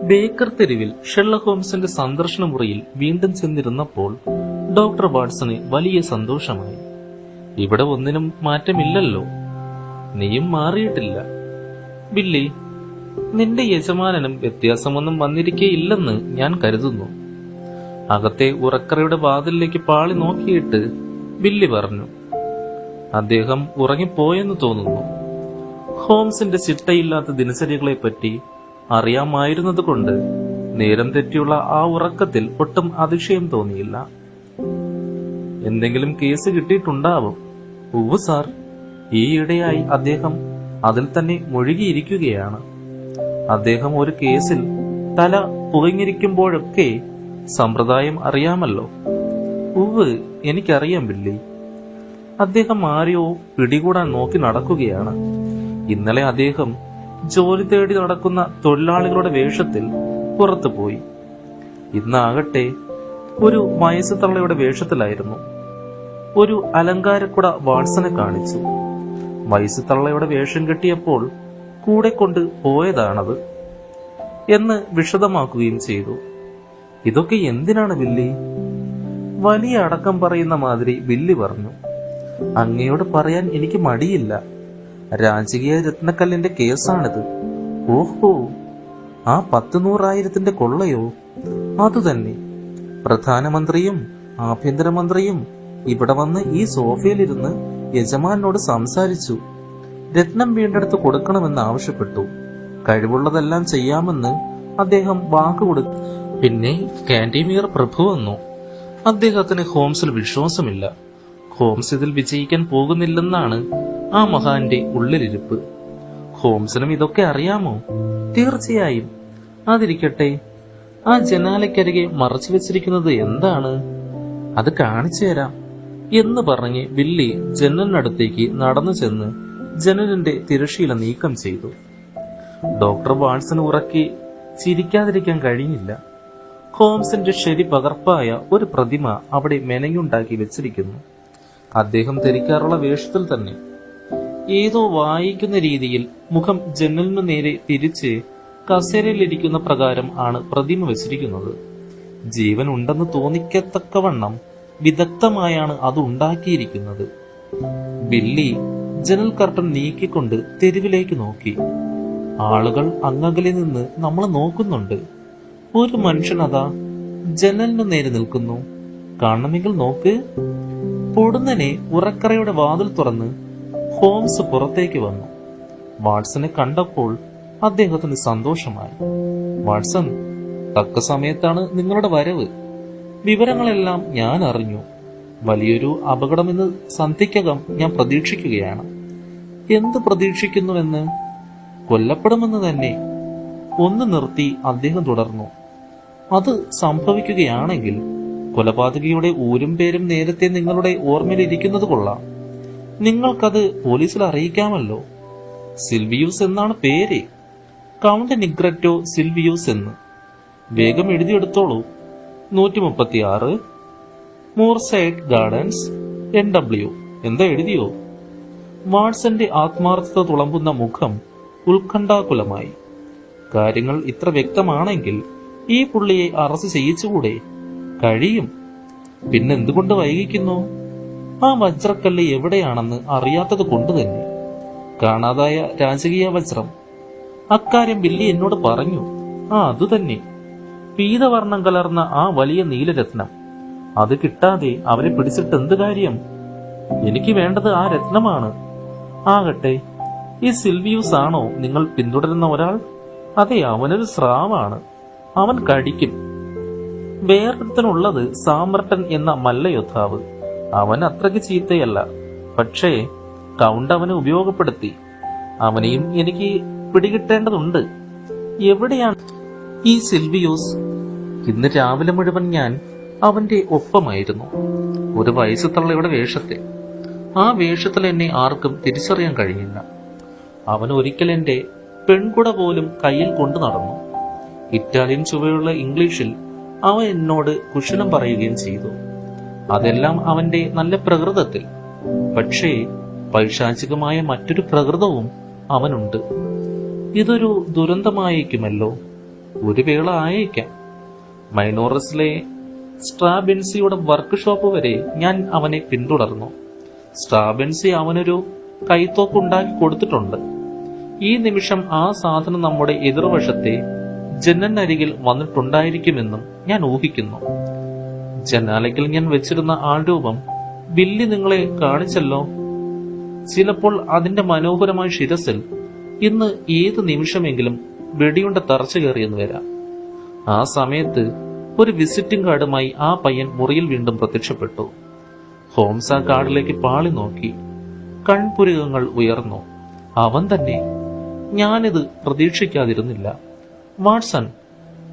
Baker തെരുവിൽ Sherlock ഹോംസിന്റെ സന്ദർശന മുറിയിൽ വീണ്ടും ചെന്നിരുന്നപ്പോൾ ഡോക്ടർ വാട്സന് വലിയ സന്തോഷമായി. ഇവിടെ ഒന്നിനും മാറ്റമില്ലല്ലോ, നീയും മാറിയിട്ടില്ല. ബില്ലി, നിന്റെ യജമാനനും വ്യത്യാസമൊന്നും വന്നിരിക്കേയില്ലെന്ന് ഞാൻ കരുതുന്നു. അകത്തെ ഉറക്കറയുടെ വാതിലിലേക്ക് പാളി നോക്കിയിട്ട് ബില്ലി പറഞ്ഞു. അദ്ദേഹം ഉറങ്ങിപ്പോയെന്ന് തോന്നുന്നു. ഹോംസിന്റെ ചിട്ടയില്ലാത്ത ദിനചര്യകളെപ്പറ്റി അറിയാമായിരുന്നത് കൊണ്ട് നേരം തെറ്റിയുള്ള ആ ഉറക്കത്തിൽ ഒട്ടും അതിശയം തോന്നിയില്ല. എന്തെങ്കിലും കേസ് കിട്ടിയിട്ടുണ്ടാവും. ഉവ്വ് സാർ, ഈയിടെയായി അദ്ദേഹം അതിൽ തന്നെ മുഴുകിയിരിക്കുകയാണ്. അദ്ദേഹം ഒരു കേസിൽ തല പുകഞ്ഞിരിക്കുമ്പോഴൊക്കെ സമ്പ്രദായം അറിയാമല്ലോ. ഉവ്വ്, എനിക്കറിയാം ബില്ലി. അദ്ദേഹം ആരെയോ പിടികൂടാൻ നോക്കി നടക്കുകയാണ്. ഇന്നലെ അദ്ദേഹം ജോലി തേടി നടക്കുന്ന തൊഴിലാളികളുടെ വേഷത്തിൽ പുറത്തുപോയി. ഇന്നാകട്ടെ ഒരു വയസ്സ് തള്ളയുടെ വേഷത്തിലായിരുന്നു. ഒരു അലങ്കാരക്കുട വാട്സനെ കാണിച്ചു. വയസ്സ് തള്ളയുടെ വേഷം കെട്ടിയപ്പോൾ കൂടെ കൊണ്ട് പോയതാണത് എന്ന് വിശദമാക്കുകയും ചെയ്തു. ഇതൊക്കെ എന്തിനാണ് ബില്ലി? വലിയ അടക്കം പറയുന്ന മാതിരി ബില്ലി പറഞ്ഞു. അങ്ങയോട് പറയാൻ എനിക്ക് മടിയില്ല. രാജകീയ രത്നക്കല്ലിന്റെ കേസാണിത്. ഓഹോ, ആ 10,100,000 കൊള്ളയോ? അതുതന്നെ. പ്രധാനമന്ത്രിയും ആഭ്യന്തരമന്ത്രിയും ഇവിടെ വന്ന് ഈ സോഫയിലിരുന്ന് യജമാനോട് സംസാരിച്ചു. രത്നം വീണ്ടെടുത്ത് കൊടുക്കണമെന്ന് ആവശ്യപ്പെട്ടു. കഴിവുള്ളതെല്ലാം ചെയ്യാമെന്ന് അദ്ദേഹം വാക്കുകൊടുത്തു. പിന്നെ കാന്റിമീർ പ്രഭു വന്നു. അദ്ദേഹത്തിന് ഹോംസിൽ വിശ്വാസമില്ല. ഹോംസ് ഇതിൽ വിജയിക്കാൻ പോകുന്നില്ലെന്നാണ് ആ മഹാന്റെ ഉള്ളിലിരിപ്പ്. ഹോംസിനും ഇതൊക്കെ അറിയാമോ? തീർച്ചയായും. അതിരിക്കട്ടെ, ആ ജനാലയ്ക്കരികെ മറച്ചു വെച്ചിരിക്കുന്നത് എന്താണ്? അത് കാണിച്ചു തരാം എന്ന് പറഞ്ഞ് ബില്ലി ജനലിനടുത്തേക്ക് നടന്നു ചെന്ന് ജനലിന്റെ തിരശ്ശീല നീക്കം ചെയ്തു. ഡോക്ടർ വാട്സൺ ഉറക്കി ചിരിക്കാതിരിക്കാൻ കഴിഞ്ഞില്ല. ഹോംസിന്റെ ശരി പകർപ്പായ ഒരു പ്രതിമ അവിടെ മെനയുണ്ടാക്കി വെച്ചിരിക്കുന്നു. അദ്ദേഹം ധരിക്കാറുള്ള വേഷത്തിൽ തന്നെ. ഏതോ വായിക്കുന്ന രീതിയിൽ മുഖം ജനലിനു നേരെ തിരിച്ച് കസേരയിലിരിക്കുന്ന പ്രകാരം ആണ് പ്രതിമ വെച്ചിരിക്കുന്നത്. ജീവൻ ഉണ്ടെന്ന് തോന്നിക്കത്തക്കവണ്ണം വിദഗ്ധമായാണ് അത് ഉണ്ടാക്കിയിരിക്കുന്നത്. ബില്ലി ജനൽ കർട്ടൻ നീക്കിക്കൊണ്ട് തെരുവിലേക്ക് നോക്കി. ആളുകൾ അങ്ങകലെ നിന്ന് നമ്മളെ നോക്കുന്നുണ്ട്. ഒരു മനുഷ്യൻ അതാ ജനലിനു നേരെ നിൽക്കുന്നു. കാണണമെങ്കിൽ നോക്ക്. പൊടുന്നനെ ഉറക്കറയുടെ വാതിൽ തുറന്ന് ഹോംസ് പുറത്തേക്ക് വന്നു. വാട്സനെ കണ്ടപ്പോൾ അദ്ദേഹത്തിന് സന്തോഷമായി. വാട്സൺ, തക്ക സമയത്താണ് നിങ്ങളുടെ വരവ്. വിവരങ്ങളെല്ലാം ഞാൻ അറിഞ്ഞു. വലിയൊരു അപകടമെന്ന് സന്ധിക്കകം ഞാൻ പ്രതീക്ഷിക്കുകയാണ്. എന്ത് പ്രതീക്ഷിക്കുന്നുവെന്ന്? കൊല്ലപ്പെടുമെന്ന് തന്നെ. ഒന്ന് നിർത്തി അദ്ദേഹം തുടർന്നു. അത് സംഭവിക്കുകയാണെങ്കിൽ കൊലപാതകിയുടെ ഊരും പേരും നേരത്തെ നിങ്ങളുടെ ഓർമ്മയിലിരിക്കുന്നത് കൊള്ളാം. നിങ്ങൾക്കത് പോലീസിൽ അറിയിക്കാമല്ലോ. സിൽവിയൂസ് എന്നാണ് പേര്. കൗണ്ട് നിഗ്രറ്റോ സിൽവിയൂസ് എന്ന്. വേഗം എഴുതിയെടുത്തോളൂ. 136 മൂർസൈഡ് ഗാർഡൻസ്, NW. എന്താ എഴുതിയോ? വാട്സന്റെ ആത്മാർത്ഥത തുളമ്പുന്ന മുഖം ഉത്കണ്ഠാകുലമായി. കാര്യങ്ങൾ ഇത്ര വ്യക്തമാണെങ്കിൽ ഈ പുള്ളിയെ അറസ്റ്റ് ചെയ്യിച്ചുകൂടെ? കഴിയും. പിന്നെന്തുകൊണ്ട് വൈകിക്കുന്നു? ആ വജ്രക്കല്ല് എവിടെയാണെന്ന് അറിയാത്തത് കൊണ്ട് തന്നെ. കാണാതായ രാജകീയ വജ്രം. അക്കാര്യം ബില്ലി എന്നോട് പറഞ്ഞു. അതുതന്നെ, പീതവർണം കലർന്ന ആ വലിയ നീലരത്നം. അത് കിട്ടാതെ അവരെ പിടിച്ചിട്ട് എന്ത് കാര്യം? എനിക്ക് വേണ്ടത് ആ രത്നമാണ്. ആകട്ടെ, ഈ സിൽവിയൂസ് ആണോ നിങ്ങൾ പിന്തുടരുന്ന ഒരാൾ? അതെ, അവനൊരു സ്രാവാണ്. അവൻ കടിക്കും. വേറൊരുത്തനുള്ളത് സാമർട്ടൻ എന്ന മല്ലയോദ്ധാവ്. അവൻ അത്രയ്ക്ക് ചീത്തയല്ല. പക്ഷേ കൗണ്ട് അവനെ ഉപയോഗപ്പെടുത്തി. അവനെയും എനിക്ക് പിടികിട്ടേണ്ടതുണ്ട്. എവിടെയാണ് ഈ സിൽവിയൂസ്? ഇന്ന് രാവിലെ മുഴുവൻ ഞാൻ അവന്റെ ഒപ്പമായിരുന്നു. ഒരു വയസ്സ് തള്ളയുടെ വേഷത്തിൽ. ആ വേഷത്തിൽ എന്നെ ആർക്കും തിരിച്ചറിയാൻ കഴിഞ്ഞില്ല. അവൻ ഒരിക്കൽ എന്റെ പെൺകുട പോലും കയ്യിൽ കൊണ്ടു നടന്നു. ഇറ്റാലിയൻ ചുവയുള്ള ഇംഗ്ലീഷിൽ അവൻ എന്നോട് കുശലം പറയുകയും ചെയ്തു. അതെല്ലാം അവന്റെ നല്ല പ്രകൃതത്തിൽ. പക്ഷേ പൈശാചികമായ മറ്റൊരു പ്രകൃതവും അവനുണ്ട്. ഇതൊരു ദുരന്തമായേക്കുമല്ലോ. ഒരു വേള ആയേക്കാം. മൈനോറസിലെ സ്ട്രാബെൻസിയുടെ വർക്ക് ഷോപ്പ് വരെ ഞാൻ അവനെ പിന്തുടർന്നു. സ്ട്രാബെൻസി അവനൊരു കൈത്തോക്ക് ഉണ്ടാക്കി കൊടുത്തിട്ടുണ്ട്. ഈ നിമിഷം ആ സാധനം നമ്മുടെ എതിർവശത്തെ ജനലിനരികിൽ വന്നിട്ടുണ്ടായിരിക്കുമെന്നും ഞാൻ ഊഹിക്കുന്നു. ജനാലയ്ക്കൽ ഞാൻ വെച്ചിരുന്ന ആൾരൂപം ബില്ലി നിങ്ങളെ കാണിച്ചല്ലോ. ചിലപ്പോൾ അതിന്റെ മനോഹരമായ ശിരസിൽ ഇന്ന് ഏത് നിമിഷമെങ്കിലും വെടിയുണ്ട തറച്ചു കയറിയെന്ന് വരാം. ആ സമയത്ത് ഒരു വിസിറ്റിംഗ് കാർഡുമായി ആ പയ്യൻ മുറിയിൽ വീണ്ടും പ്രത്യക്ഷപ്പെട്ടു. ഹോംസ് ആ കാർഡിലേക്ക് പാളി നോക്കി. കൺപുരുകങ്ങൾ ഉയർന്നു. അവൻ തന്നെ. ഞാനിത് പ്രതീക്ഷിക്കാതിരുന്നില്ല. വാട്സൺ,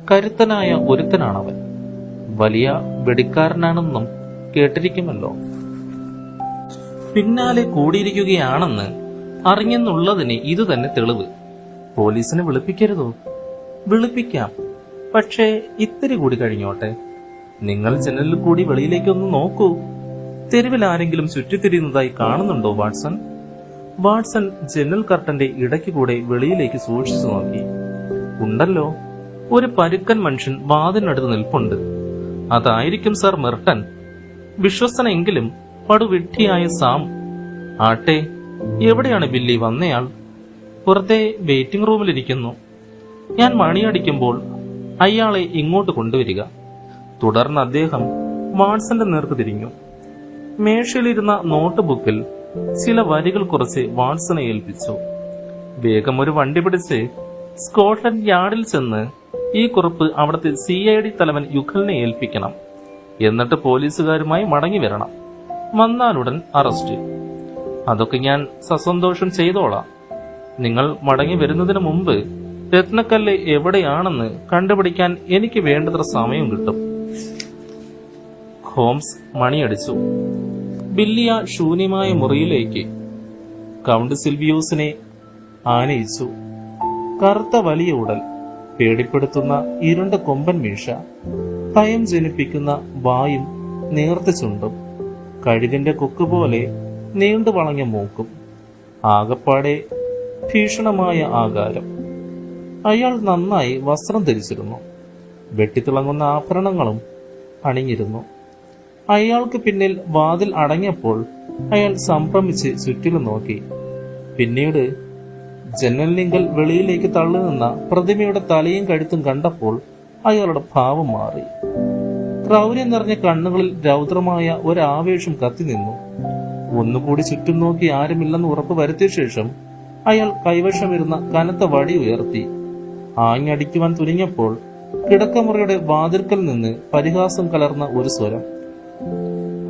കരുത്തനായ ഒരുത്തനാണവൻ. വലിയ വെടിക്കാരനാണെന്നും കേട്ടിരിക്കുമല്ലോ. പിന്നാലെ കൂടിയിരിക്കുകയാണെന്ന് അറിഞ്ഞെന്നുള്ളതിന് ഇത് തന്നെ തെളിവ്. പോലീസിനെ വിളിപ്പിക്കരുതോ? വിളിപ്പിക്കാം, പക്ഷേ ഇത്തിരി കൂടി കഴിഞ്ഞോട്ടെ. നിങ്ങൾ ജനലിൽ കൂടി വെളിയിലേക്കൊന്ന് നോക്കൂ. തെരുവിൽ ആരെങ്കിലും ചുറ്റിത്തിരിയുന്നതായി കാണുന്നുണ്ടോ വാട്സൺ? വാട്സൺ ജനൽ കർട്ടന്റെ ഇടയ്ക്ക് കൂടെ വെളിയിലേക്ക് സൂക്ഷിച്ചു നോക്കി. ഉണ്ടല്ലോ, ഒരു പരുക്കൻ മനുഷ്യൻ വാതിനടുത്ത് നിൽപ്പുണ്ട്. അതായിരിക്കും സർ മെർട്ടൻ. വിശ്വസനെങ്കിലും പടുവിഡ്ഢിയായ സാം. ആട്ടെ, എവിടെയാണ് ബില്ലി വന്നയാൾ? പുറത്തെ വെയിറ്റിംഗ് റൂമിലിരിക്കുന്നു. ഞാൻ മണിയടിക്കുമ്പോൾ അയാളെ ഇങ്ങോട്ട് കൊണ്ടുവരിക. തുടർന്ന് അദ്ദേഹം വാട്സന്റെ നേർക്ക് തിരിഞ്ഞു. മേശയിലിരുന്ന നോട്ട് ബുക്കിൽ ചില വരികൾ കുറച്ച് വാട്സനെ ഏൽപ്പിച്ചു. വേഗം ഒരു വണ്ടി പിടിച്ച് സ്കോട്ട്ലൻഡ് യാർഡിൽ ചെന്ന് ഈ കുറിപ്പ് അവിടുത്തെ CID തലവൻ യുഗലിനെ ഏൽപ്പിക്കണം. എന്നിട്ട് പോലീസുകാരുമായി മടങ്ങി വരണം. വന്നാലുടൻ അറസ്റ്റ്. അതൊക്കെ ഞാൻ സസന്തോഷം ചെയ്തോളാം. നിങ്ങൾ മടങ്ങി വരുന്നതിന് മുമ്പ് രത്നക്കല്ല് എവിടെയാണെന്ന് കണ്ടുപിടിക്കാൻ എനിക്ക് വേണ്ടത്ര സമയം കിട്ടും. ഹോംസ് മണിയടിച്ചു. ബില്ലിയ ശൂന്യമായ മുറിയിലേക്ക് കൗണ്ട് സിൽവിയൂസിനെ ആനയിച്ചു. കറുത്ത വലിയ ഉടൽ, പേടിപ്പെടുത്തുന്ന ഇരുണ്ട കൊമ്പൻ മീശ, ഭയം ജനിപ്പിക്കുന്ന വായും നേർത്ത ചുണ്ടും, കഴുകിന്റെ കൊക്കുപോലെ നീണ്ടു വളഞ്ഞ മൂക്കും, ആകപ്പാടെ ഭീഷണമായ ആകാരം. അയാൾ നന്നായി വസ്ത്രം ധരിച്ചിരുന്നു. വെട്ടിത്തിളങ്ങുന്ന ആഭരണങ്ങളും അണിഞ്ഞിരുന്നു. അയാൾക്ക് പിന്നിൽ വാതിൽ അടഞ്ഞപ്പോൾ അയാൾ സംഭ്രമിച്ച് ചുറ്റിലും നോക്കി. പിന്നീട് ജനലിങ്കൽ വെളിയിലേക്ക് തള്ളി നിന്ന പ്രതിമയുടെ തലയും കഴുത്തും കണ്ടപ്പോൾ അയാളുടെ ഭാവം മാറി. ക്രൗര്യം നിറഞ്ഞ കണ്ണുകളിൽ രൗദ്രമായ ഒരാവേശം കത്തി നിന്നു. ഒന്നുകൂടി ചുറ്റും നോക്കി ആരുമില്ലെന്ന് ഉറപ്പ് വരുത്തിയ ശേഷം അയാൾ കൈവശമിരുന്ന കനത്ത വടി ഉയർത്തി. ആഞ്ഞടിക്കുവാൻ തുനിഞ്ഞപ്പോൾ കിടക്കമുറിയുടെ വാതിൽക്കൽ നിന്ന് പരിഹാസം കലർന്ന ഒരു സ്വരം.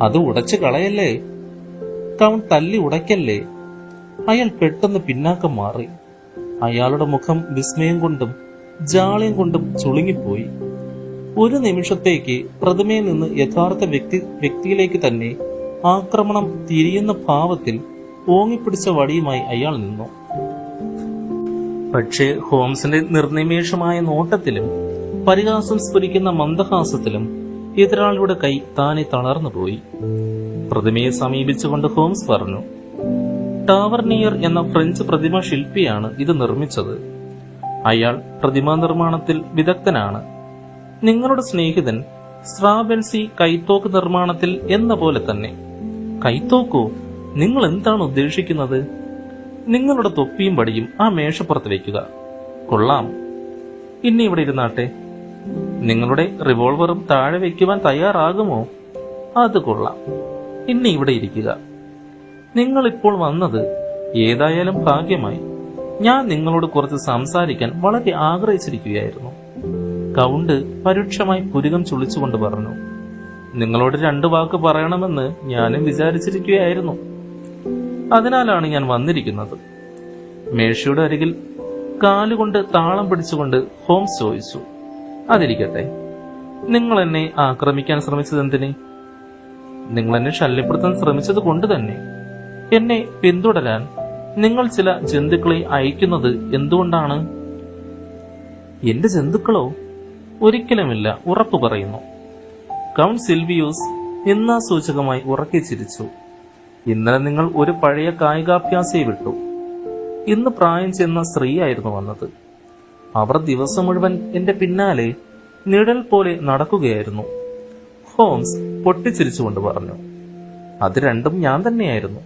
അത് ഉടച്ചു കളയല്ലേ, കൗണ്ട് തല്ലി ഉടയ്ക്കല്ലേ. അയാൾ പെട്ടെന്ന് പിന്നാക്കം മാറി. അയാളുടെ മുഖം വിസ്മയം കൊണ്ടും ജാള്യം കൊണ്ടും ചുളുങ്ങിപ്പോയി. ഒരു നിമിഷത്തേക്ക് പ്രതിമയിൽ നിന്ന് യഥാർത്ഥ വ്യക്തിയിലേക്ക് തന്നെ ആക്രമണം തിരിയുന്ന ഭാവത്തിൽ ഓങ്ങിപ്പിടിച്ച വടിയുമായി അയാൾ നിന്നു. പക്ഷേ ഹോംസിന്റെ നിർനിമേഷമായ നോട്ടത്തിലും പരിഹാസം സ്ഫുരിക്കുന്ന മന്ദഹാസത്തിലും എതിരാളിയുടെ കൈ താനെ തളർന്നുപോയി. പ്രതിമയെ സമീപിച്ചുകൊണ്ട് ഹോംസ് പറഞ്ഞു, ടാവർനിയർ എന്ന ഫ്രഞ്ച് പ്രതിമ ശില്പിയാണ് ഇത് നിർമ്മിച്ചത്. അയാൾ പ്രതിമാ നിർമ്മാണത്തിൽ വിദഗ്ധനാണ്. നിങ്ങളുടെ സ്നേഹിതൻ സ്ട്രാബെൻസി കൈത്തോക്ക് നിർമ്മാണത്തിൽ എന്ന പോലെ തന്നെ. കൈത്തോക്കോ? നിങ്ങൾ എന്താണ് ഉദ്ദേശിക്കുന്നത്? നിങ്ങളുടെ തൊപ്പിയും വടിയും ആ മേശപ്പുറത്ത് വയ്ക്കുക. കൊള്ളാം. ഇനി ഇവിടെ ഇരുന്നാട്ടെ. നിങ്ങളുടെ റിവോൾവറും താഴെ വയ്ക്കുവാൻ തയ്യാറാകുമോ? അത് കൊള്ളാം. ഇനി ഇവിടെ ഇരിക്കുക. നിങ്ങൾ ഇപ്പോൾ വന്നത് ഏതായാലും ഭാഗ്യമായി. ഞാൻ നിങ്ങളോട് കുറച്ച് സംസാരിക്കാൻ വളരെ ആഗ്രഹിച്ചിരിക്കുകയായിരുന്നു. കൗണ്ട് പരുക്ഷമായി പുരുകം ചുളിച്ചുകൊണ്ട് പറഞ്ഞു. നിങ്ങളോട് 2 വാക്ക് പറയണമെന്ന് ഞാനും വിചാരിച്ചിരിക്കുകയായിരുന്നു. അതിനാലാണ് ഞാൻ വന്നിരിക്കുന്നത്. മേശയുടെ അരികിൽ കാലുകൊണ്ട് താളം പിടിച്ചുകൊണ്ട് ഹോംസ് ചോദിച്ചു. അതിരിക്കട്ടെ, നിങ്ങൾ എന്നെ ആക്രമിക്കാൻ ശ്രമിച്ചതെന്തിന്? നിങ്ങൾ എന്നെ ശല്യപ്പെടുത്താൻ ശ്രമിച്ചത് കൊണ്ട് തന്നെ. എന്നെ പിന്തുടരാൻ നിങ്ങൾ ചില ജന്തുക്കളെ അയക്കുന്നത് എന്തുകൊണ്ടാണ്? എന്റെ ജന്തുക്കളോ? ഒരിക്കലുമില്ല, ഉറപ്പു പറയുന്നു. കൗണ്ട് സിൽവിയൂസ് നിന്നാസൂചകമായി ഉറക്കെ ചിരിച്ചു. ഇന്നലെ നിങ്ങൾ ഒരു പഴയ കായികാഭ്യാസിയെ വിട്ടു. ഇന്ന് പ്രായം ചെന്ന സ്ത്രീയായിരുന്നു വന്നത്. അവർ ദിവസം മുഴുവൻ എന്റെ പിന്നാലെ നിഴൽ പോലെ നടക്കുകയായിരുന്നു. ഹോംസ് പൊട്ടിച്ചിരിച്ചുകൊണ്ട് പറഞ്ഞു. അത് രണ്ടും ഞാൻ തന്നെയായിരുന്നു.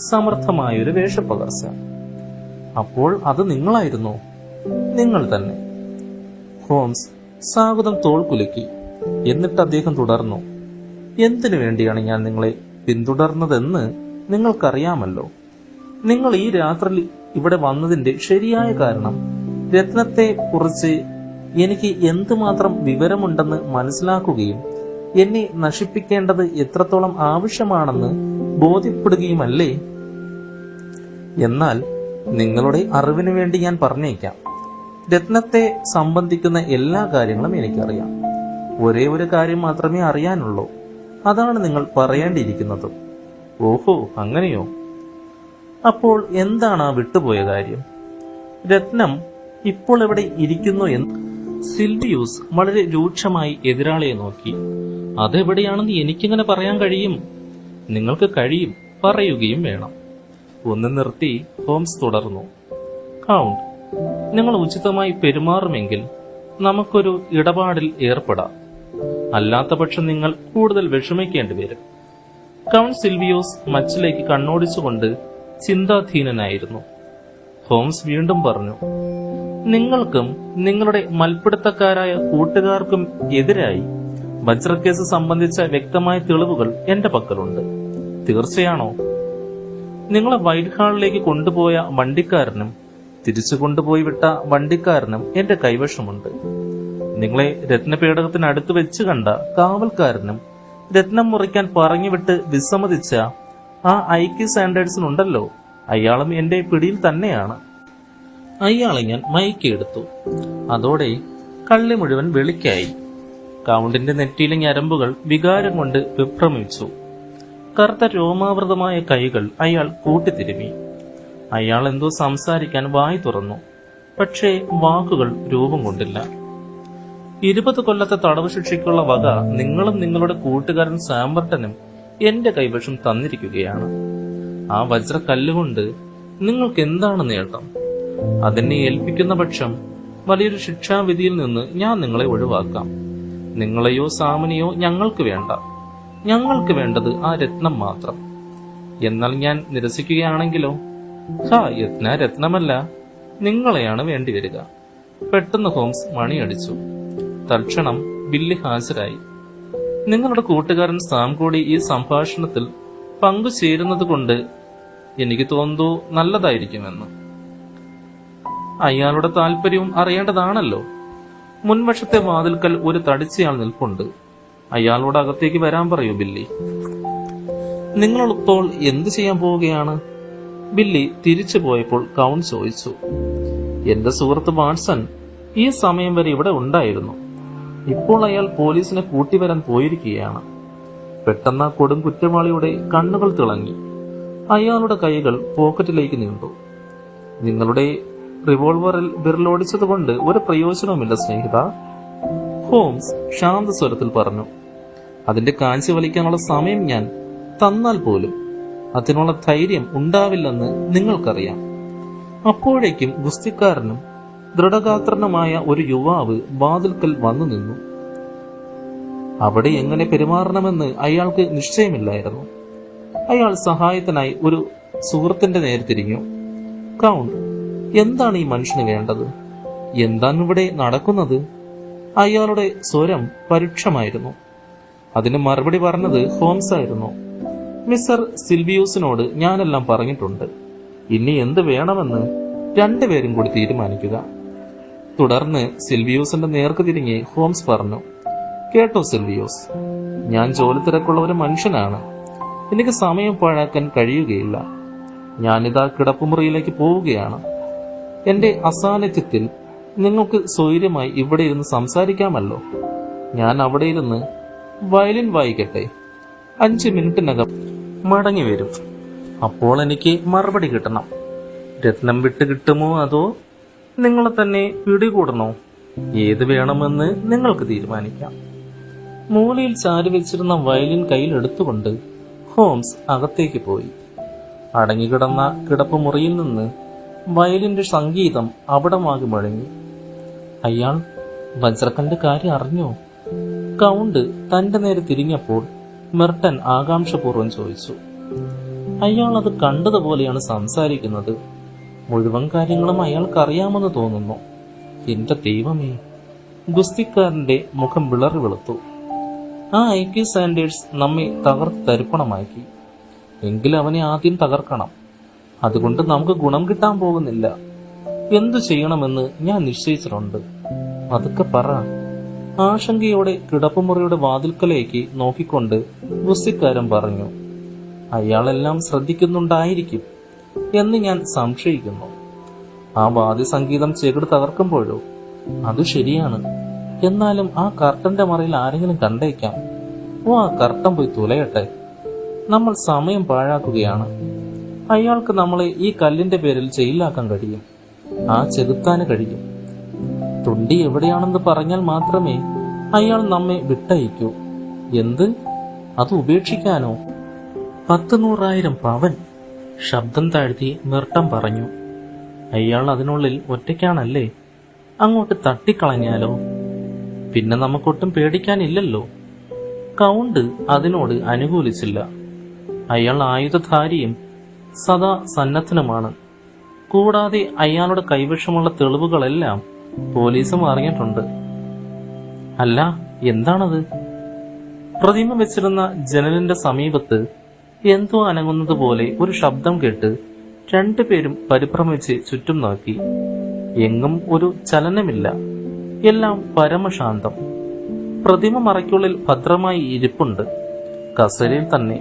സമർത്ഥമായൊരു വേഷപ്പകർച്ച. അപ്പോൾ അത് നിങ്ങളായിരുന്നു? നിങ്ങൾ തന്നെ. ഹോംസ് സാഗതം തോൾ കുലുക്കി. എന്നിട്ട് അദ്ദേഹം തുടർന്നു. എന്തിനു വേണ്ടിയാണ് ഞാൻ നിങ്ങളെ പിന്തുടർന്നതെന്ന് നിങ്ങൾക്കറിയാമല്ലോ. നിങ്ങൾ ഈ രാത്രി ഇവിടെ വന്നതിന്റെ ശരിയായ കാരണം രത്നത്തെ കുറിച്ച് എനിക്ക് എന്തുമാത്രം വിവരമുണ്ടെന്ന് മനസ്സിലാക്കുകയും എന്നെ നശിപ്പിക്കേണ്ടത് എത്രത്തോളം ആവശ്യമാണെന്ന് ബോധ്യപ്പെടുകയുമല്ലേ? എന്നാൽ നിങ്ങളുടെ അറിവിനു വേണ്ടി ഞാൻ പറഞ്ഞേക്കാം, രത്നത്തെ സംബന്ധിക്കുന്ന എല്ലാ കാര്യങ്ങളും എനിക്കറിയാം. ഒരേ ഒരു കാര്യം മാത്രമേ അറിയാനുള്ളൂ. അതാണ് നിങ്ങൾ പറയേണ്ടിയിരിക്കുന്നത്. ഓഹോ, അങ്ങനെയോ? അപ്പോൾ എന്താണ് ആ വിട്ടുപോയ കാര്യം? രത്നം ഇപ്പോൾ എവിടെ ഇരിക്കുന്നു എന്ന് സിൽവിയൂസ് വളരെ രൂക്ഷമായി എതിരാളിയെ നോക്കി. അതെവിടെയാണെന്ന് എനിക്കിങ്ങനെ പറയാൻ കഴിയും? നിങ്ങൾക്ക് കഴിയും, പറയുകയും വേണം. ഒന്ന് നിർത്തി ഹോംസ് തുടർന്നു. കൗണ്ട്, നിങ്ങൾ ഉചിതമായി പെരുമാറുമെങ്കിൽ നമുക്കൊരു ഇടപാടിൽ ഏർപ്പെടാം. അല്ലാത്ത പക്ഷം നിങ്ങൾ കൂടുതൽ വിഷമിക്കേണ്ടി വരും. കൗണ്ട് സിൽവിയോസ് മച്ചിലേക്ക് കണ്ണോടിച്ചുകൊണ്ട് ചിന്താധീനനായിരുന്നു. ഹോംസ് വീണ്ടും പറഞ്ഞു. നിങ്ങൾക്കും നിങ്ങളുടെ മൽപ്പിടുത്തക്കാരായ കൂട്ടുകാർക്കും എതിരായി വജ്രക്കേസ് സംബന്ധിച്ച വ്യക്തമായ തെളിവുകൾ എന്റെ പക്കലുണ്ട്. തീർച്ചയാണോ? നിങ്ങളെ വൈറ്റ് ഹാളിലേക്ക് കൊണ്ടുപോയ വണ്ടിക്കാരനും തിരിച്ചു കൊണ്ടുപോയി വിട്ട വണ്ടിക്കാരനും എന്റെ കൈവശമുണ്ട്. നിങ്ങളെ രത്നപേടകത്തിനടുത്ത് വെച്ച് കണ്ട കാവൽക്കാരനും രത്നം മുറിക്കാൻ പറഞ്ഞുവിട്ട് വിസമ്മതിച്ച ആ ഐക്കി സാൻഡേഴ്സിനുണ്ടല്ലോ, അയാളും എന്റെ പിടിയിൽ തന്നെയാണ്. അയാളെ ഞാൻ മയക്കിയെടുത്തു. അതോടെ കള്ളി മുഴുവൻ വെളിക്കായി. കൗണ്ടിന്റെ നെറ്റിയിലെ ഞരമ്പുകൾ വികാരം കൊണ്ട് വിഭ്രമിച്ചു. കറുത്ത രോമാവൃതമായ കൈകൾ അയാൾ കൂട്ടിത്തിരുമി. അയാൾ എന്തോ സംസാരിക്കാൻ വായി തുറന്നു. പക്ഷേ വാക്കുകൾ രൂപം കൊണ്ടില്ല. 20 കൊല്ലത്തെ തടവ് ശിക്ഷയ്ക്കുള്ള വക നിങ്ങളും നിങ്ങളുടെ കൂട്ടുകാരൻ സാമ്പർട്ടനും എന്റെ കൈവശം തന്നിരിക്കുകയാണ്. ആ വജ്രക്കല്ലുകൊണ്ട് നിങ്ങൾക്ക് എന്താണ് നേട്ടം? അതിനെ ഏൽപ്പിക്കുന്ന പക്ഷം വലിയൊരു ശിക്ഷാവിധിയിൽ നിന്ന് ഞാൻ നിങ്ങളെ ഒഴിവാക്കാം. നിങ്ങളെയോ സാമനെയോ ഞങ്ങൾക്ക് വേണ്ട. ഞങ്ങൾക്ക് വേണ്ടത് ആ രത്നം മാത്രം. എന്നാൽ ഞാൻ നിരസിക്കുകയാണെങ്കിലോ? യത്ന രത്നമല്ല, നിങ്ങളെയാണ് വേണ്ടിവരിക. പെട്ടെന്ന് ഹോംസ് മണിയടിച്ചു. തൽക്ഷണം ബില്ലി ഹാജരായി. നിങ്ങളുടെ കൂട്ടുകാരൻ സാം കൂടി ഈ സംഭാഷണത്തിൽ പങ്കുചേരുന്നത് കൊണ്ട് എനിക്ക് തോന്നുന്നു നല്ലതായിരിക്കുമെന്ന്. അയാളുടെ താല്പര്യവും അറിയേണ്ടതാണല്ലോ. മുൻവശത്തെ വാതിൽക്കൽ ഒരു തടിച്ചയാൾ നിൽപ്പുണ്ട്. അയാളോട് അകത്തേക്ക് വരാൻ പറയൂ ബില്ലി. നിങ്ങളിപ്പോൾ എന്തു ചെയ്യാൻ പോവുകയാണ്? ബില്ലി തിരിച്ചു പോയപ്പോൾ കൗണ്ട് ചോദിച്ചു. എന്റെ സുഹൃത്ത് വാട്സൺ ഈ സമയം വരെ ഇവിടെ ഉണ്ടായിരുന്നു. ഇപ്പോൾ അയാൾ പോലീസിനെ കൂട്ടിവരാൻ പോയിരിക്കുകയാണ്. പെട്ടെന്ന് കൊടും കുറ്റവാളിയുടെ കണ്ണുകൾ തിളങ്ങി. അയാളുടെ കൈകൾ പോക്കറ്റിലേക്ക് നീണ്ടു. നിങ്ങളുടെ റിവോൾവറിൽ വിരലോടിച്ചതുകൊണ്ട് ഒരു പ്രയോജനവുമില്ല സ്നേഹിത, ഹോംസ് ശാന്ത സ്വരത്തിൽ പറഞ്ഞു. അതിന്റെ കാഞ്ചി വലിക്കാനുള്ള സമയം ഞാൻ തന്നാൽ പോലും അതിനുള്ള ധൈര്യം ഉണ്ടാവില്ലെന്ന് നിങ്ങൾക്കറിയാം. അപ്പോഴേക്കും ഗുസ്തിക്കാരനും ദൃഢഗാത്രനുമായ ഒരു യുവാവ് വാതിൽക്കൽ വന്നു നിന്നു. അവിടെ എങ്ങനെ പെരുമാറണമെന്ന് അയാൾക്ക് നിശ്ചയമില്ലായിരുന്നു. അയാൾ സഹായത്തിനായി ഒരു സുഹൃത്തിന്റെ നേരെ തിരിഞ്ഞു. കൗണ്ട്, എന്താണ് ഈ മനുഷ്യന് വേണ്ടത്? എന്താണ് ഇവിടെ നടക്കുന്നത്? അയാളുടെ സ്വരം പരുക്ഷമായിരുന്നു. അതിന് മറുപടി പറഞ്ഞത് ഹോംസ് ആയിരുന്നു. മിസ്റ്റർ സിൽവിയൂസിനോട് ഞാനെല്ലാം പറഞ്ഞിട്ടുണ്ട്. ഇനി എന്ത് വേണമെന്ന് രണ്ടുപേരും കൂടി തീരുമാനിക്കുക. തുടർന്ന് സിൽവിയൂസിന്റെ നേർക്ക് തിരിഞ്ഞ് ഹോംസ് പറഞ്ഞു. കേട്ടോ സിൽവിയൂസ്, ഞാൻ ജോലി തിരക്കുള്ള ഒരു മനുഷ്യനാണ്. എനിക്ക് സമയം പാഴാക്കാൻ കഴിയുകയില്ല. ഞാനിതാ കിടപ്പുമുറിയിലേക്ക് പോവുകയാണ്. എന്റെ അസാന്നിധ്യത്തിൽ നിങ്ങൾക്ക് സ്വൈര്യമായി ഇവിടെ ഇരുന്ന് സംസാരിക്കാമല്ലോ. ഞാൻ അവിടെ ഇരുന്ന് വയലിൻ വായിക്കട്ടെ. 5 മിനിറ്റിനകം മടങ്ങി വരും. അപ്പോൾ എനിക്ക് മറുപടി കിട്ടണം. രത്നം വിട്ട് കിട്ടുമോ അതോ നിങ്ങളെ തന്നെ പിടികൂടണോ? ഏത് വേണമെന്ന് നിങ്ങൾക്ക് തീരുമാനിക്കാം. മൂലയിൽ ചാരി വെച്ചിരുന്ന വയലിൻ കയ്യിലെടുത്തുകൊണ്ട് ഹോംസ് അകത്തേക്ക് പോയി. അടങ്ങിക്കിടന്ന കിടപ്പുമുറിയിൽ നിന്ന് വയലിന്റെ സംഗീതം അവിടമാകി മുഴങ്ങി. അയാൾ വജ്രക്കന്റെ കാര്യം അറിഞ്ഞോ? കൗണ്ട് തന്റെ നേരെ തിരിഞ്ഞപ്പോൾ മെർട്ടൻ ആകാംക്ഷപൂർവ്വം ചോദിച്ചു. അയാൾ അത് കണ്ടതുപോലെയാണ് സംസാരിക്കുന്നത്. മുഴുവൻ കാര്യങ്ങളും അയാൾക്കറിയാമെന്ന് തോന്നുന്നു. എന്റെ ദൈവമേ! ഗുസ്തിക്കാരന്റെ മുഖം വിളറി വെളുത്തു. ആ ഐക്യു സാൻഡേഴ്സ് നമ്മെ തകർത്ത് തരിപ്പണമാക്കി. എങ്കിൽ അവനെ ആദ്യം തകർക്കണം. അതുകൊണ്ട് നമുക്ക് ഗുണം കിട്ടാൻ പോകുന്നില്ല. എന്തു ചെയ്യണമെന്ന് ഞാൻ നിശ്ചയിച്ചിട്ടുണ്ട്. അതൊക്കെ പറ. ആശങ്കയോടെ കിടപ്പുമുറിയുടെ വാതിൽക്കലേക്ക് നോക്കിക്കൊണ്ട് ഗുസ്തിക്കാരൻ പറഞ്ഞു. അയാളെല്ലാം ശ്രദ്ധിക്കുന്നുണ്ടായിരിക്കും എന്ന് ഞാൻ സംശയിക്കുന്നു. ആ വാദ്യസംഗീതം ചെകിട് തകർക്കുമ്പോഴോ? അത് ശരിയാണ്. എന്നാലും ആ കർട്ടന്റെ മറയിൽ ആരെങ്കിലും കണ്ടേക്കാം. ആ കർട്ടൻ പോയി തുലയട്ടെ. നമ്മൾ സമയം പാഴാക്കുകയാണ്. അയാൾക്ക് നമ്മളെ ഈ കല്ലിന്റെ പേരിൽ ജയിലാക്കാൻ കഴിയും. ആ ചെകുത്താന് കഴിയും. തുണ്ടി എവിടെയാണെന്ന് പറഞ്ഞാൽ മാത്രമേ അയാൾ നമ്മെ വിട്ടയക്കൂ. എന്ത്? അത് ഉപേക്ഷിക്കാനോ? 100,000 പവൻ! ശബ്ദം താഴ്ത്തി മെർട്ടൻ പറഞ്ഞു. അയാൾ അതിനുള്ളിൽ ഒറ്റയ്ക്കാണല്ലേ? അങ്ങോട്ട് തട്ടിക്കളഞ്ഞാലോ? പിന്നെ നമുക്കൊട്ടും പേടിക്കാനില്ലല്ലോ. കൗണ്ട് അതിനോട് അനുകൂലിച്ചില്ല. അയാൾ ആയുധധാരിയും സദാ സന്നദ്ധനുമാണ്. കൂടാതെ അയാളുടെ കൈവശമുള്ള തെളിവുകളെല്ലാം പോലീസും അറിഞ്ഞിട്ടുണ്ട്. അല്ല, എന്താണത്? പ്രതിമ വെച്ചിരുന്ന ജനലിന്റെ സമീപത്ത് എന്തോ അനങ്ങുന്നത് പോലെ ഒരു ശബ്ദം കേട്ട് രണ്ടുപേരും പരിഭ്രമിച്ച് ചുറ്റും നോക്കി. എങ്ങും ഒരു ചലനമില്ല. എല്ലാം പരമശാന്തം. പ്രതിമ മറയ്ക്കുള്ളിൽ ഭദ്രമായി ഇരിപ്പുണ്ട്, കസേരയിൽ തന്നെ.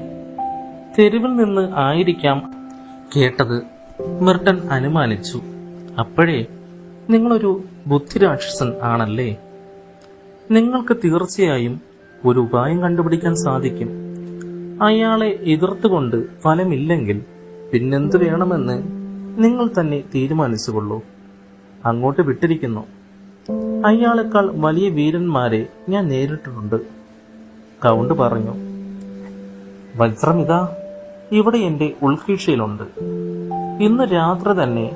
തെരുവിൽ നിന്ന് ആയിരിക്കാം കേട്ടത്, മെർട്ടൻ അനുമാനിച്ചു. അപ്പോഴേ, നിങ്ങളൊരു ബുദ്ധിരാക്ഷസൻ ആണല്ലേ? നിങ്ങൾക്ക് തീർച്ചയായും ഒരു ഉപായം കണ്ടുപിടിക്കാൻ സാധിക്കും. അയാളെ എതിർത്തുകൊണ്ട് ഫലമില്ലെങ്കിൽ പിന്നെന്തു വേണമെന്ന് നിങ്ങൾ തന്നെ തീരുമാനിച്ചുകൊള്ളൂ. അങ്ങോട്ട് വിട്ടിരിക്കുന്നു. അയാളെക്കാൾ വലിയ വീരന്മാരെ ഞാൻ നേരിട്ടിട്ടുണ്ട്. കൗണ്ട് പറഞ്ഞു. വജ്രമിതാ ഇവിടെ എന്റെ ഉൾക്കീഴ്ചയിലുണ്ട്. ഇന്ന് രാത്രി തന്നെ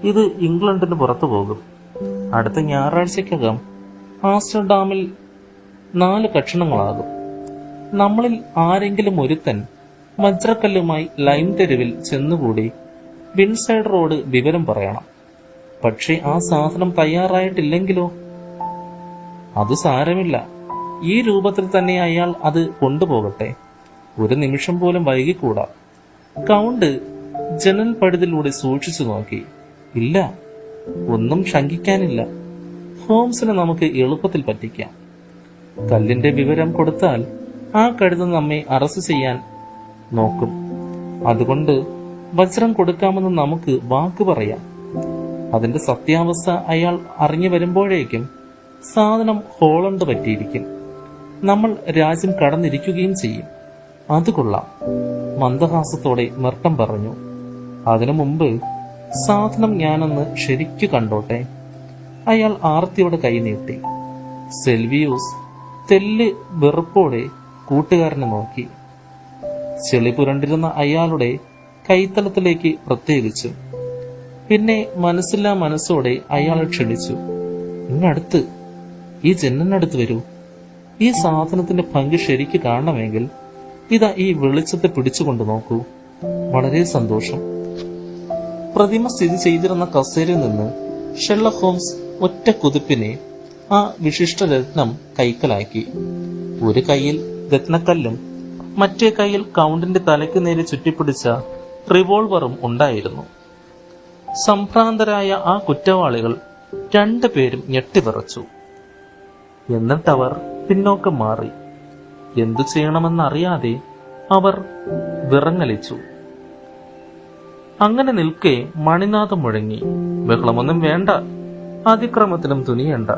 ഇത് ഇംഗ്ലണ്ടിന് പുറത്തു പോകും. അടുത്ത ഞായറാഴ്ചക്കകം ആംസ്റ്റർഡാമിൽ 4 കഷണങ്ങളാകും. നമ്മളിൽ ആരെങ്കിലും ഒരുത്തൻ വജ്രക്കല്ലുമായി ലൈം തെരുവിൽ ചെന്നുകൂടി വിൻസൈഡ് റോഡ് വിവരം പറയണം. പക്ഷേ ആ സാധനം തയ്യാറായിട്ടില്ലെങ്കിലോ? അത് സാരമില്ല. ഈ രൂപത്തിൽ തന്നെ അയാൾ അത് കൊണ്ടുപോകട്ടെ. ഒരു നിമിഷം പോലും വൈകിക്കൂടാ. കൗണ്ട് ജനൽ പഴുതിലൂടെ സൂക്ഷിച്ചു നോക്കി. ഇല്ല, ഒന്നും ശങ്കിക്കാനില്ല. ഹോംസിനെ നമുക്ക് എളുപ്പത്തിൽ പറ്റിക്കാം. കല്ലിന്റെ വിവരം കൊടുത്താൽ ആ കഴുത നമ്മെ അറസ്റ്റ് ചെയ്യാൻ നോക്കും. അതുകൊണ്ട് വജ്രം കൊടുക്കാമെന്ന് നമുക്ക് വാക്ക് പറയാം. അതിന്റെ സത്യാവസ്ഥ അയാൾ അറിഞ്ഞു വരുമ്പോഴേക്കും സാധനം ഹോളണ്ട് പറ്റിയിരിക്കും. നമ്മൾ രാജ്യം കടന്നിരിക്കുകയും ചെയ്യും. അത് കൊള്ളാം, മന്ദഹാസത്തോടെ മെർട്ടൻ പറഞ്ഞു. അതിനു മുമ്പ് സാധനം ഞാനൊന്ന് ശരിക്കു കണ്ടോട്ടെ. അയാൾ ആർത്തിയോടെ കൈ നീട്ടി. സെൽവിയൂസ് തെല്ല് വെറുപ്പോടെ കൂട്ടുകാരനെ നോക്കി. ചെളി പുരണ്ടിരുന്ന അയാളുടെ കൈത്തലത്തിലേക്ക് പ്രത്യേകിച്ചു. പിന്നെ മനസ്സില്ലാ മനസ്സോടെ അയാളെ ക്ഷണിച്ചു. ഇങ്ങടുത്ത്, ഈ ജനലിനടുത്ത് വരൂ. ഈ സാധനത്തിന്റെ ഭംഗി ശരിക്ക് കാണണമെങ്കിൽ ഇതാ ഈ വെളിച്ചത്തെ പിടിച്ചുകൊണ്ട് നോക്കൂ. വളരെ സന്തോഷം. പ്രതിമ സ്ഥിതി ചെയ്തിരുന്ന കസേരയിൽ നിന്ന് ഷെർലക് ഹോംസ് ഒറ്റ കുതിപ്പിനെ ആ വിശിഷ്ട രത്നം കൈക്കലാക്കി. ഒരു കൈയിൽ രത്നക്കല്ലും മറ്റേ കൈയിൽ കൗണ്ടിന്റെ തലയ്ക്ക് നേരെ ചുറ്റിപ്പിടിച്ച റിവോൾവറും ഉണ്ടായിരുന്നു. സംഭ്രാന്തരായ ആ കുറ്റവാളികൾ 2 പേരും ഞെട്ടിവിറച്ചു. എന്നിട്ടവർ പിന്നോക്കം മാറി. എന്തു ചെയ്യണമെന്നറിയാതെ അവർ വിറങ്ങലിച്ചു. അങ്ങനെ നിൽക്കെ മണിനാഥം മുഴങ്ങി. ബഹളമൊന്നും വേണ്ട, അതിക്രമത്തിലും തുനിയണ്ട.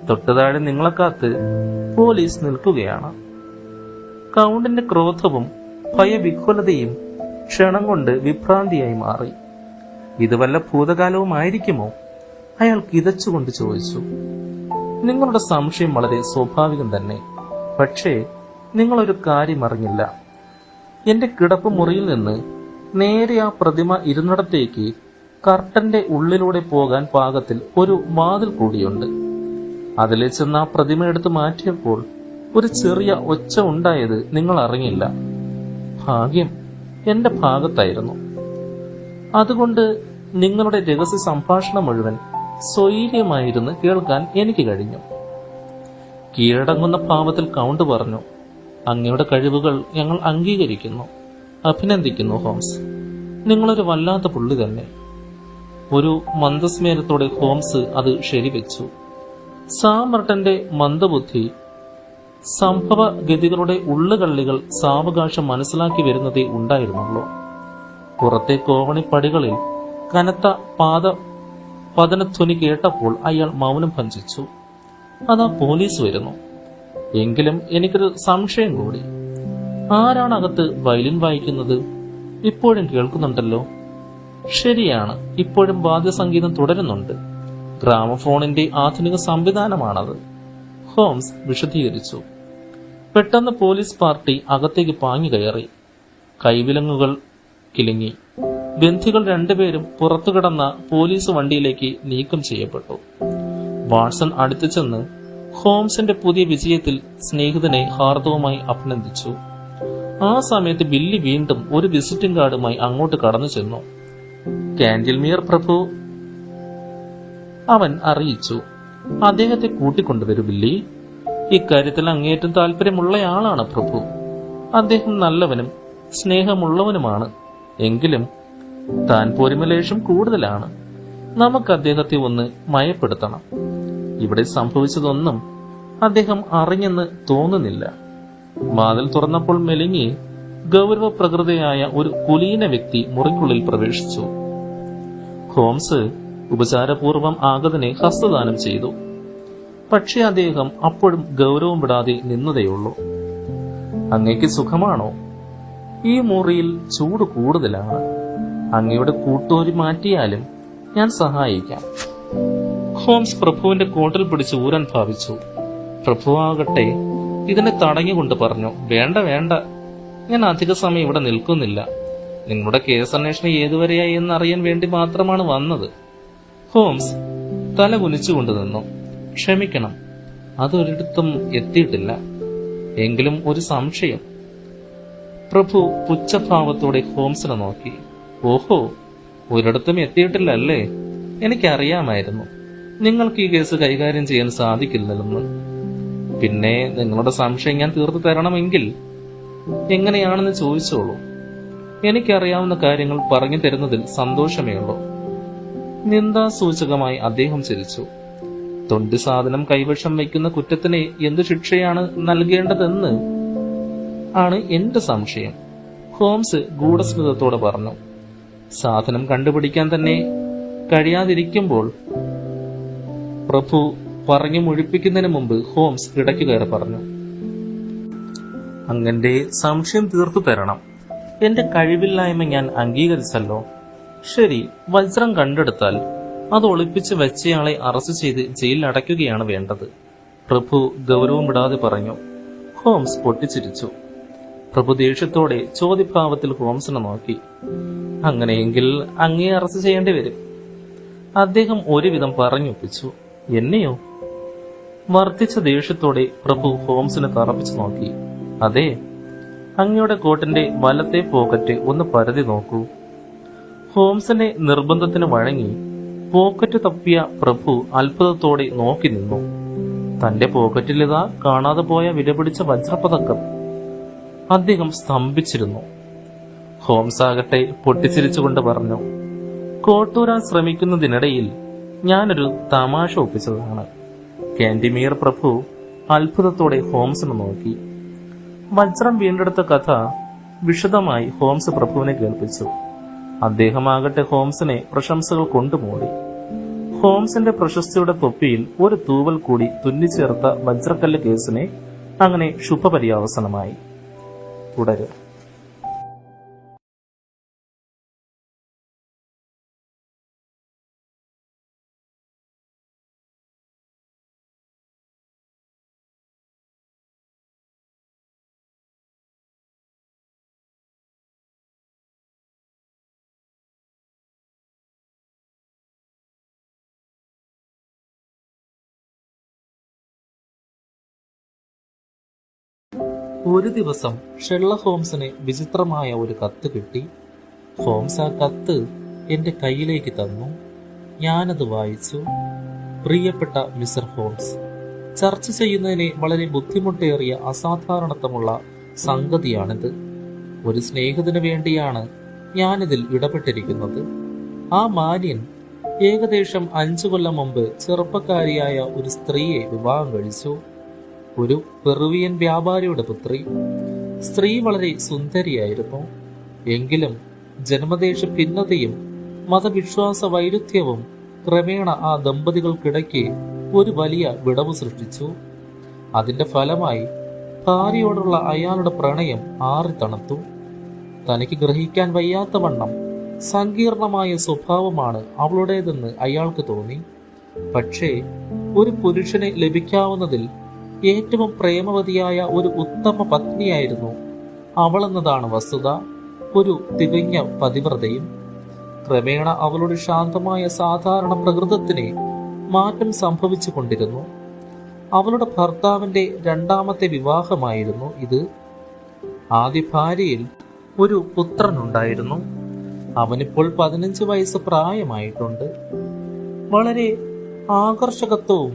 തൊട്ടുതാഴെ നിങ്ങളെ കാത്ത് പോലീസ് നിൽക്കുകയാണ്. കൗണ്ടിന്റെ ക്രോധവും ഭയവിഹ്വലതയും ക്ഷണം കൊണ്ട് വിഭ്രാന്തിയായി മാറി. ഇത് വല്ല ഭൂതകാലവുമായിരിക്കുമോ? അയാൾ കിതച്ചുകൊണ്ട് ചോദിച്ചു. നിങ്ങളുടെ സംശയം വളരെ സ്വാഭാവികം തന്നെ. പക്ഷേ നിങ്ങളൊരു കാര്യം അറിഞ്ഞില്ല. എന്റെ കിടപ്പ് മുറിയിൽ നിന്ന് നേരെ ആ പ്രതിമ ഇരുന്നിടത്തേക്ക് കർട്ടന്റെ ഉള്ളിലൂടെ പോകാൻ പാകത്തിൽ ഒരു വാതിൽ കൂടിയുണ്ട്. അതിലെ ചെന്ന് ആ പ്രതിമ എടുത്ത് മാറ്റിയപ്പോൾ ഒരു ചെറിയ ഒച്ച ഉണ്ടായത് നിങ്ങൾ അറിഞ്ഞില്ല. ഭാഗ്യം എന്റെ ഭാഗത്തായിരുന്നു. അതുകൊണ്ട് നിങ്ങളുടെ രഹസ്യ സംഭാഷണം മുഴുവൻ സ്വൈര്യമായിരുന്നു കേൾക്കാൻ എനിക്ക് കഴിഞ്ഞു. കീഴടങ്ങുന്ന ഭാവത്തിൽ കൗണ്ട് പറഞ്ഞു, അങ്ങയുടെ കഴിവുകൾ ഞങ്ങൾ അംഗീകരിക്കുന്നു, അഭിനന്ദിക്കുന്നു ഹോംസ്. നിങ്ങളൊരു വല്ലാത്ത പുള്ളി തന്നെ. ഒരു മന്ദസ്മേരത്തോടെ ഹോംസ് അത് ശരിവെച്ചു. സാമർട്ടന്റെ മന്ദബുദ്ധി സംഭവഗതികളുടെ ഉള്ളുകള്ളികൾ സാവകാശം മനസ്സിലാക്കി വരുന്നതേ ഉണ്ടായിരുന്നുള്ളൂ. പുറത്തെ കോവണിപ്പടികളിൽ കനത്ത പതനധ്വനി കേട്ടപ്പോൾ അയാൾ മൗനം ഭഞ്ജിച്ചു. അതാ പോലീസ് വരുന്നു. എങ്കിലും എനിക്കൊരു സംശയം കൂടി. ആരാണ് അകത്ത് വയലിൻ വായിക്കുന്നത്? ഇപ്പോഴും കേൾക്കുന്നുണ്ടല്ലോ. ശരിയാണ്, ഇപ്പോഴും വാദ്യസംഗീതം തുടരുന്നുണ്ട്. ഗ്രാമഫോണിന്റെ ആധുനിക സംവിധാനമാണത്, ഹോംസ് വിശദീകരിച്ചു. പെട്ടെന്ന് പോലീസ് പാർട്ടി അകത്തേക്ക് പാഞ്ഞു കയറി. കൈവിലങ്ങുകൾ കിലുങ്ങി. ബന്ധികൾ രണ്ടുപേരും പുറത്തു കിടന്ന പോലീസ് വണ്ടിയിലേക്ക് നീക്കം ചെയ്യപ്പെട്ടു. വാട്സൺ അടുത്തു ചെന്ന് ഹോംസിന്റെ പുതിയ വിജയത്തിൽ സ്നേഹിതനെ ഹാർദവുമായി അഭിനന്ദിച്ചു. ആ സമയത്ത് ബില്ലി വീണ്ടും ഒരു വിസിറ്റിംഗ് കാർഡുമായി അങ്ങോട്ട് കടന്നു ചെന്നു. കാൻഡിൽമിയർ പ്രഭു, അവൻ അറിയിച്ചു. അദ്ദേഹത്തെ കൂട്ടിക്കൊണ്ടുവരൂ ബില്ലി. ഇക്കാര്യത്തിൽ അങ്ങേയറ്റം താല്പര്യമുള്ളയാളാണ് പ്രഭു. അദ്ദേഹം നല്ലവനും സ്നേഹമുള്ളവനുമാണ്. എങ്കിലും താൻ പോരിമലേഷം കൂടുതലാണ്. നമുക്ക് അദ്ദേഹത്തെ ഒന്ന് മയപ്പെടുത്തണം. ഇവിടെ സംഭവിച്ചതൊന്നും അദ്ദേഹം അറിഞ്ഞെന്ന് തോന്നുന്നില്ല. വാതിൽ തുറന്നപ്പോൾ മെലിഞ്ഞ് ഗൗരവ പ്രകൃതിയായ ഒരു കുലീന വ്യക്തി മുറിക്കുള്ളിൽ പ്രവേശിച്ചു. ഹോംസ് ഉപചാരപൂർവം ആഗതനെ ഹസ്തദാനം ചെയ്തു. പക്ഷെ അദ്ദേഹം അപ്പോഴും ഗൗരവം വിടാതെ നിന്നതേയുള്ളൂ. അങ്ങയ്ക്ക് സുഖമാണോ? ഈ മുറിയിൽ ചൂട് കൂടുതലാണ്. അങ്ങയുടെ കൂട്ടോരി മാറ്റിയാലും ഞാൻ സഹായിക്കാം. ഹോംസ് പ്രഭുവിന്റെ കോട്ടിൽ പിടിച്ച് ഊരാൻ ഭാവിച്ചു. പ്രഭുവാകട്ടെ ഇതിനെ തടഞ്ഞുകൊണ്ട് പറഞ്ഞു, വേണ്ട വേണ്ട, ഞാൻ അധിക സമയം ഇവിടെ നിൽക്കുന്നില്ല. നിങ്ങളുടെ കേസന്വേഷണം ഏതുവരെയായി എന്നറിയാൻ വേണ്ടി മാത്രമാണ് വന്നത്. ഹോംസ് തല കുനിച്ചുകൊണ്ട് നിന്നു. ക്ഷമിക്കണം, അതൊരിടത്തും എത്തിയിട്ടില്ല. എങ്കിലും ഒരു സംശയം. പ്രഭു പുച്ഛഭാവത്തോടെ ഹോംസിനെ നോക്കി. ഓഹോ, ഒരിടത്തും എത്തിയിട്ടില്ല അല്ലേ? എനിക്കറിയാമായിരുന്നു നിങ്ങൾക്ക് ഈ കേസ് കൈകാര്യം ചെയ്യാൻ സാധിക്കില്ലെന്ന്. പിന്നെ നിങ്ങളുടെ സംശയം ഞാൻ തീർത്തു തരണമെങ്കിൽ എങ്ങനെയാണെന്ന് ചോദിച്ചോളൂ. എനിക്കറിയാവുന്ന കാര്യങ്ങൾ പറഞ്ഞു തരുന്നതിൽ സന്തോഷമേ ഉള്ളൂ. നിന്ദാസൂചകമായി അദ്ദേഹം ചിരിച്ചു. തൊണ്ടി സാധനം കൈവശം വയ്ക്കുന്ന കുറ്റത്തിന് എന്തു ശിക്ഷയാണ് നൽകേണ്ടതെന്ന് ആണ് എന്റെ സംശയം, ഹോംസ് ഗൂഢസ്മിതത്തോടെ പറഞ്ഞു. സാധനം കണ്ടുപിടിക്കാൻ തന്നെ കഴിയാതിരിക്കുമ്പോൾ പ്രഭു പറഞ്ഞു മുഴിപ്പിക്കുന്നതിന് മുമ്പ് ഹോംസ് ഇടയ്ക്ക് കയറി പറഞ്ഞു, അങ്ങന്റെ സംശയം തീർത്തു തരണം. എന്റെ കഴിവില്ലായ്മ ഞാൻ അംഗീകരിച്ചല്ലോ. ശരി, വജ്രം കണ്ടെടുത്താൽ അത് ഒളിപ്പിച്ച് വെച്ചയാളെ അറസ്റ്റ് ചെയ്ത് ജയിലിൽ അടയ്ക്കുകയാണ് വേണ്ടത്, പ്രഭു ഗൗരവം വിടാതെ പറഞ്ഞു. ഹോംസ് പൊട്ടിച്ചിരിച്ചു. പ്രഭു ദേഷ്യത്തോടെ ചോദ്യഭാവത്തിൽ ഹോംസിനെ നോക്കി. അങ്ങനെയെങ്കിൽ അങ്ങയെ അറസ്റ്റ് ചെയ്യേണ്ടി വരും. അദ്ദേഹം ഒരുവിധം പറഞ്ഞൊപ്പിച്ചു. എന്നെയോ? വർദ്ധിച്ച ദേഷ്യത്തോടെ പ്രഭു ഹോംസിനെ തറപ്പിച്ചു നോക്കി. അതെ, അങ്ങയുടെ കോട്ടിന്റെ വലത്തെ പോക്കറ്റ് ഒന്ന് പരതി നോക്കൂ. ഹോംസിന്റെ നിർബന്ധത്തിന് വഴങ്ങി പോക്കറ്റ് തപ്പിയ പ്രഭു അത്ഭുതത്തോടെ നോക്കി നിന്നു. തന്റെ പോക്കറ്റിലിതാ കാണാതെ പോയ വിലപിടിച്ച വജ്രപതക്കം. അദ്ദേഹം സ്തംഭിച്ചിരുന്നു. ഹോംസ് ആകട്ടെ പൊട്ടിച്ചിരിച്ചുകൊണ്ട് പറഞ്ഞു, കോട്ടൂരാൻ ശ്രമിക്കുന്നതിനിടയിൽ ഞാനൊരു തമാശ ഒപ്പിച്ചതാണ്. കാൻഡിമിയർ പ്രഭു അത്ഭുതത്തോടെ ഹോംസിനെ നോക്കി. വജ്രം വീണ്ടെടുത്ത കഥ വിശദമായി ഹോംസ് പ്രഭുവിനെ കേൾപ്പിച്ചു. അദ്ദേഹമാകട്ടെ ഹോംസിനെ പ്രശംസകൾ കൊണ്ടുമൂടി. ഹോംസിന്റെ പ്രശസ്തിയുടെ തൊപ്പിയിൽ ഒരു തൂവൽ കൂടി തുന്നിച്ചേർത്ത വജ്രക്കല്ല് കേസിനെ അങ്ങനെ ശുഭപര്യവസാനമായി. തുടരും. ഒരു ദിവസം ഷെർലക് ഹോംസിന് വിചിത്രമായ ഒരു കത്ത് കിട്ടി. ഹോംസ് ആ കത്ത് എന്റെ കയ്യിലേക്ക് തന്നു. ഞാനത് വായിച്ചു. പ്രിയപ്പെട്ട മിസ്റ്റർ ഹോംസ്, ചർച്ച ചെയ്യുന്നതിന് വളരെ ബുദ്ധിമുട്ടേറിയ അസാധാരണത്വമുള്ള സംഗതിയാണിത്. ഒരു സ്നേഹിതന് വേണ്ടിയാണ് ഞാനിതിൽ ഇടപെട്ടിരിക്കുന്നത്. ആ മാന്യൻ ഏകദേശം 5 കൊല്ലം മുമ്പ് ചെറുപ്പക്കാരിയായ ഒരു സ്ത്രീയെ വിവാഹം കഴിച്ചു. ഒരു പെറുവിയൻ വ്യാപാരിയുടെ പുത്രി. സ്ത്രീ വളരെ സുന്ദരിയായിരുന്നു. എങ്കിലും ജന്മദേശ ഭിന്നതയും മതവിശ്വാസ വൈരുദ്ധ്യവും ക്രമേണ ആ ദമ്പതികൾക്കിടയ്ക്ക് ഒരു വലിയ വിടവ് സൃഷ്ടിച്ചു. അതിന്റെ ഫലമായി ഭാര്യയോടുള്ള അയാളുടെ പ്രണയം ആറിത്തണുത്തു. തനിക്ക് ഗ്രഹിക്കാൻ വയ്യാത്ത വണ്ണം സങ്കീർണമായ സ്വഭാവമാണ് അവളുടേതെന്ന് അയാൾക്ക് തോന്നി. പക്ഷേ ഒരു പുരുഷനെ ലഭിക്കാവുന്നതിൽ ഏറ്റവും പ്രേമവതിയായ ഒരു ഉത്തമ പത്നിയായിരുന്നു അവളെന്നതാണ് വസ്തുത. ഒരു തികഞ്ഞ പതിവ്രതയും. ക്രമേണ അവളുടെ ശാന്തമായ സാധാരണ പ്രകൃതത്തിന് മാറ്റം സംഭവിച്ചു കൊണ്ടിരുന്നു. അവളുടെ ഭർത്താവിന്റെ 2ാമത്തെ വിവാഹമായിരുന്നു ഇത്. ആദ്യ ഭാര്യയിൽ ഒരു പുത്രനുണ്ടായിരുന്നു. അവനിപ്പോൾ 15 വയസ്സ് പ്രായമായിട്ടുണ്ട്. വളരെ ആകർഷകത്വവും